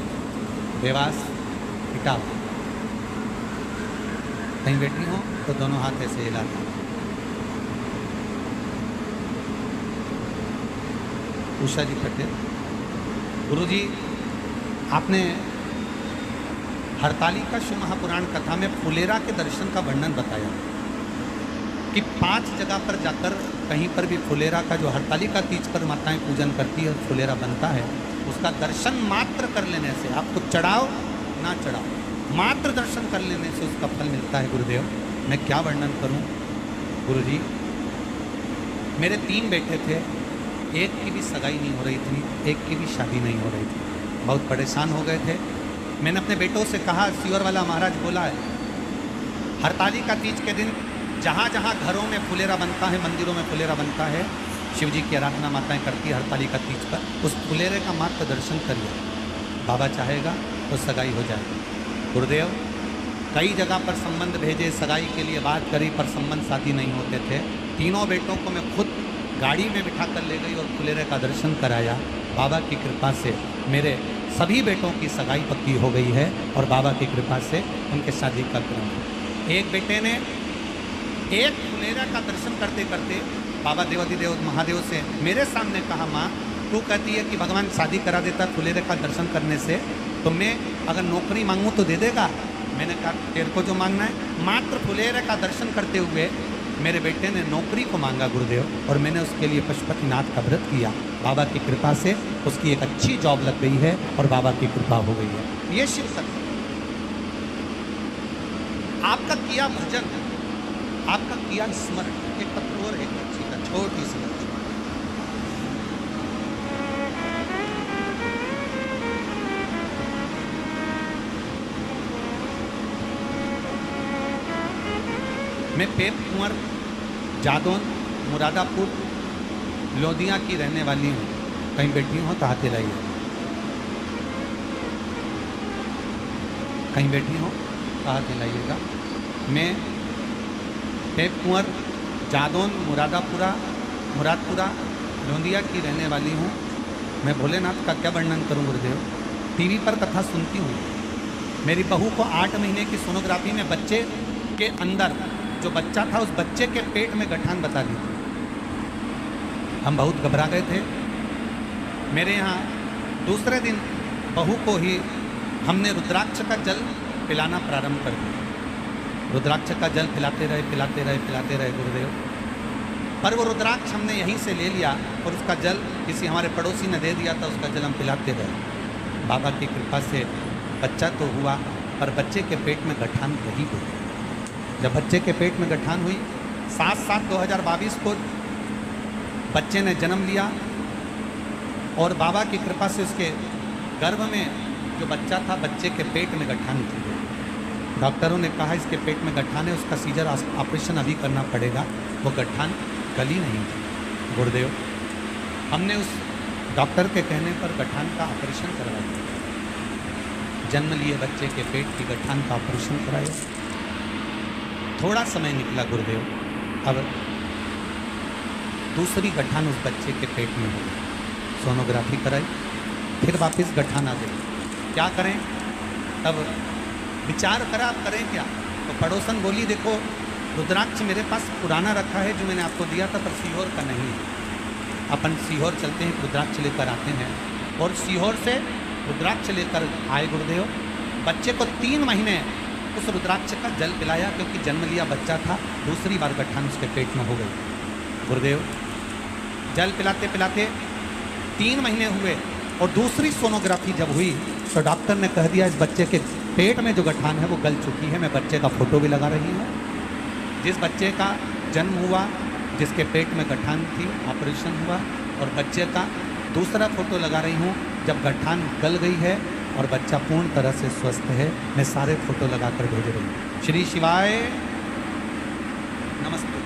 देवास इटावा, कहीं बैठी हो तो दोनों हाथ ऐसे हिलाना। उषा जी पटेल, गुरुजी आपने हरतालिका शिव महापुराण कथा में फुलेरा के दर्शन का वर्णन बताया कि 5 जगह पर जाकर कहीं पर भी फुलेरा का जो हरतालिका तीज पर माताएं पूजन करती है, फुलेरा बनता है, उसका दर्शन मात्र कर लेने से, आपको चढ़ाओ ना चढ़ाओ, मात्र दर्शन कर लेने से उसका फल मिलता है। गुरुदेव, मैं क्या वर्णन करूं गुरुजी। मेरे 3 बेटे थे, एक की भी सगाई नहीं हो रही थी, एक की भी शादी नहीं हो रही थी, बहुत परेशान हो गए थे। मैंने अपने बेटों से कहा, सीवर वाला महाराज बोला है हरतालिका तीज के दिन जहाँ जहाँ घरों में फुलेरा बनता है, मंदिरों में फुलेरा बनता है, शिव जी की आराधना माताएं करती है हरतालिका तीज पर, उस फुलेरे का मात्र दर्शन करिए, बाबा चाहेगा तो सगाई हो जाएगी। गुरुदेव, कई जगह पर संबंध भेजे, सगाई के लिए बात करी, पर संबंध शादी नहीं होते थे। तीनों बेटों को मैं खुद गाड़ी में बिठा कर ले गई और फुलेरे का दर्शन कराया। बाबा की कृपा से मेरे सभी बेटों की सगाई पक्की हो गई है और बाबा की कृपा से उनके शादी का क्रम। एक बेटे ने एक फुलेरा का दर्शन करते करते बाबा देवाधिदेव महादेव से मेरे सामने कहा, माँ तू कहती है कि भगवान शादी करा देता फुलेरे का दर्शन करने से, तो मैं अगर नौकरी मांगूँ तो दे देगा? मैंने कहा तेरे को जो मांगना है, मात्र फुलेरे का दर्शन करते हुए मेरे बेटे ने नौकरी को मांगा गुरुदेव, और मैंने उसके लिए पशुपतिनाथ का व्रत किया। बाबा की कृपा से उसकी एक अच्छी जॉब लग गई है और बाबा की कृपा हो गई है। ये शिव सत्य। आपका किया भजन, आपका किया स्मरण, एक पत्र और एक अच्छी का छोटी सी मैं पेप कुंवर, जादौन, मुरादापुर, लोधिया की रहने वाली हूँ। कहीं बैठी हूँ तो हाथ हिलाइए। कहीं बैठी हूँ तो हाथ हिलाइएगा। मैं पेप कुंवर, जादौन, मुरादपुरा, लोधिया की रहने वाली हूँ। मैं भोलेनाथ का क्या वर्णन करूँ गुरुदेव। टीवी पर कथा सुनती हूँ, मेरी बहू को 8 महीने की सोनोग्राफी में बच्चे के अंदर जो बच्चा था उस बच्चे के पेट में गठान बता दी थी। हम बहुत घबरा गए थे। मेरे यहाँ दूसरे दिन बहू को ही हमने रुद्राक्ष का जल पिलाना प्रारंभ कर दिया। रुद्राक्ष का जल पिलाते रहे गुरुदेव। पर वो रुद्राक्ष हमने यहीं से ले लिया और उसका जल किसी हमारे पड़ोसी ने दे दिया था, उसका जल हम पिलाते रहे। बाबा की कृपा से बच्चा तो हुआ, पर बच्चे के पेट में गठान वही हुई। जब बच्चे के पेट में गठान हुई, 7/7/2022 को बच्चे ने जन्म लिया और बाबा की कृपा से उसके गर्भ में जो बच्चा था, बच्चे के पेट में गठान थी। डॉक्टरों ने कहा इसके पेट में गठान है, उसका सीजर ऑपरेशन अभी करना पड़ेगा। वो गठान गली नहीं थी गुरुदेव। हमने उस डॉक्टर के कहने पर गठान का ऑपरेशन करवा दिया। जन्म लिए बच्चे के पेट की गठान का ऑपरेशन कराया। थोड़ा समय निकला गुरुदेव, अब दूसरी गठान उस बच्चे के पेट में हो गई। सोनोग्राफी कराई, फिर वापस गठान आ गई। क्या करें? अब विचार करा अब करें क्या। तो पड़ोसन बोली देखो रुद्राक्ष मेरे पास पुराना रखा है जो मैंने आपको दिया था, पर सीहोर का नहीं है। अपन सीहोर चलते हैं, रुद्राक्ष लेकर आते हैं। और सीहोर से रुद्राक्ष लेकर आए गुरुदेव। बच्चे को 3 महीने उस रुद्राक्ष का जल पिलाया, क्योंकि जन्म लिया बच्चा था, दूसरी बार गठान उसके पेट में हो गई। गुरुदेव जल पिलाते पिलाते 3 महीने हुए और दूसरी सोनोग्राफी जब हुई तो डॉक्टर ने कह दिया इस बच्चे के पेट में जो गठान है वो गल चुकी है। मैं बच्चे का फोटो भी लगा रही हूँ। जिस बच्चे का जन्म हुआ, जिसके पेट में गठान थी, ऑपरेशन हुआ, और बच्चे का दूसरा फोटो लगा रही हूँ जब गठान गल गई है और बच्चा पूर्ण तरह से स्वस्थ है। मैं सारे फोटो लगाकर भेज रही हूँ। श्री शिवाय नमस्ते।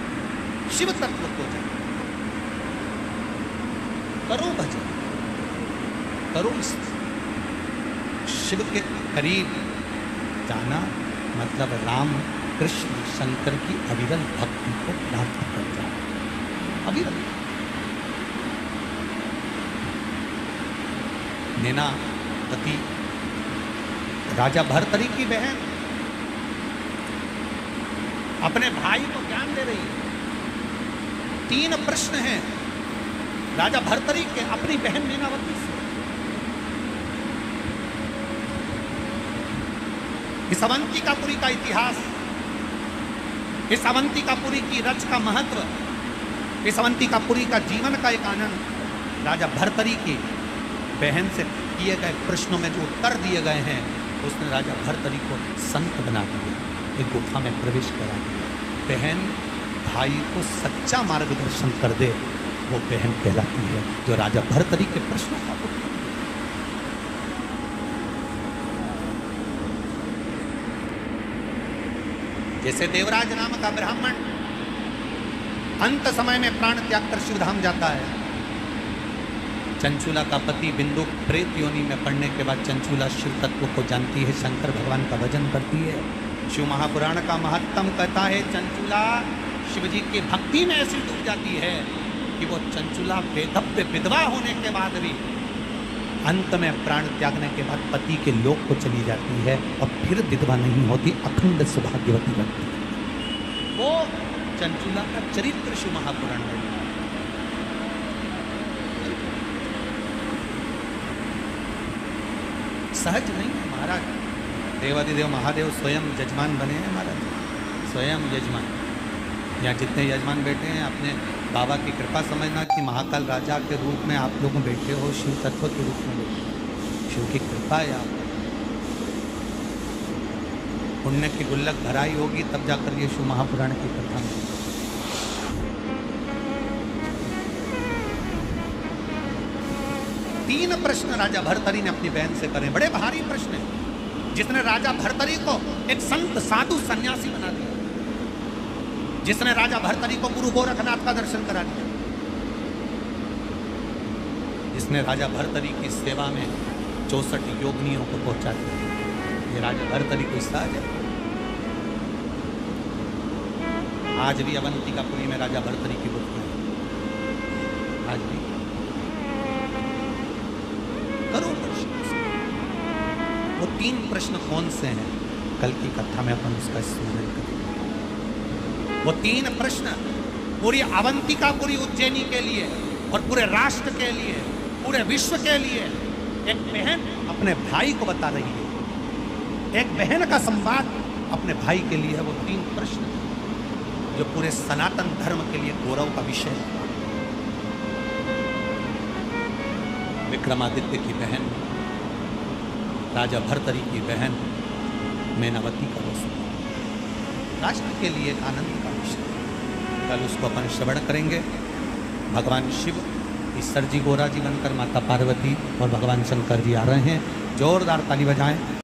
शिव तत्व को जान, करो भजन, करो शिव के करीब जाना, मतलब राम कृष्ण शंकर की अविरल भक्ति को प्राप्त कर जाना। अविरल नैना पति राजा भर्तरी की बहन अपने भाई को ज्ञान दे रही है। 3 प्रश्न हैं राजा भर्तरी के अपनी बहन नैनावती से। इस अवंतिकापुरी का इतिहास, इस अवंतिकापुरी की रच का महत्व, इस अवंतिकापुरी का जीवन का एक आनंद राजा भर्तरी की बहन से किए गए प्रश्नों में जो उत्तर दिए गए हैं, उसने राजा भर्तरी को संत बना दिया, एक गुफा में प्रवेश करा दिया। बहन भाई को सच्चा मार्गदर्शन कर दे, वो बहन कहलाती है जो राजा भर्तरी के प्रश्नों का उत्तर। जैसे देवराज नाम का ब्राह्मण अंत समय में प्राण त्याग कर शिवधाम जाता है। चंचूला का पति बिंदु प्रेत योनि में पड़ने के बाद चंचूला शिव तत्व को जानती है, शंकर भगवान का भजन करती है। शिव महापुराण का महत्तम कहता है चंचूला शिव जी की भक्ति में ऐसी डूब जाती है कि वो चंचूला बेधव्य विधवा होने के बाद भी अंत में प्राण त्यागने के बाद पति के लोक को चली जाती है और फिर विधवा नहीं होती, अखंड सौभाग्यवती बनती है। वो चंचूला का चरित्र शिव महापुराण में सहज नहीं है महाराज। देवादिदेव महादेव स्वयं यजमान बने हैं महाराज, स्वयं यजमान। यहाँ जितने यजमान बैठे हैं अपने बाबा की कृपा समझना कि महाकाल राजा के रूप में आप लोग बैठे हो, शिव तत्व के रूप में बैठे हो। शिव की कृपा है आप पुण्य की गुल्लक भराई होगी तब जाकर ये शिव महापुराण की कथा में। तीन प्रश्न राजा भर्तरी ने अपनी बहन से करे, बड़े भारी प्रश्न है, जिसने राजा भर्तरी को एक संत साधु सन्यासी बना दिया, जिसने राजा भर्तरी को गुरु गोरखनाथ का दर्शन करा दिया, जिसने राजा भर्तरी की सेवा में 64 योगिनियों को पहुंचा दिया। ये राजा भर्तरी कोई सहज है? आज भी अवंतिकापुरी में राजा भर्तरी की मूर्ति है, आज भी करो। वो तीन प्रश्न कौन से हैं, कल की कथा में अपन उसका स्मरण करेंगे। वो तीन प्रश्न पूरी अवंतिका, पूरी उज्जैनी के लिए और पूरे राष्ट्र के लिए, पूरे विश्व के लिए एक बहन अपने भाई को बता रही है। एक बहन का संवाद अपने भाई के लिए है। वो तीन प्रश्न जो पूरे सनातन धर्म के लिए गौरव का विषय है। विक्रमादित्य की बहन, राजा भर्तरी की बहन मैनावती का वो राष्ट्र के लिए एक आनंद का विषय। कल उसको अपन श्रवण करेंगे। भगवान शिव ईश्वर जी गोरा जी बनकर माता पार्वती और भगवान शंकर जी आ रहे हैं। जोरदार ताली बजाएं।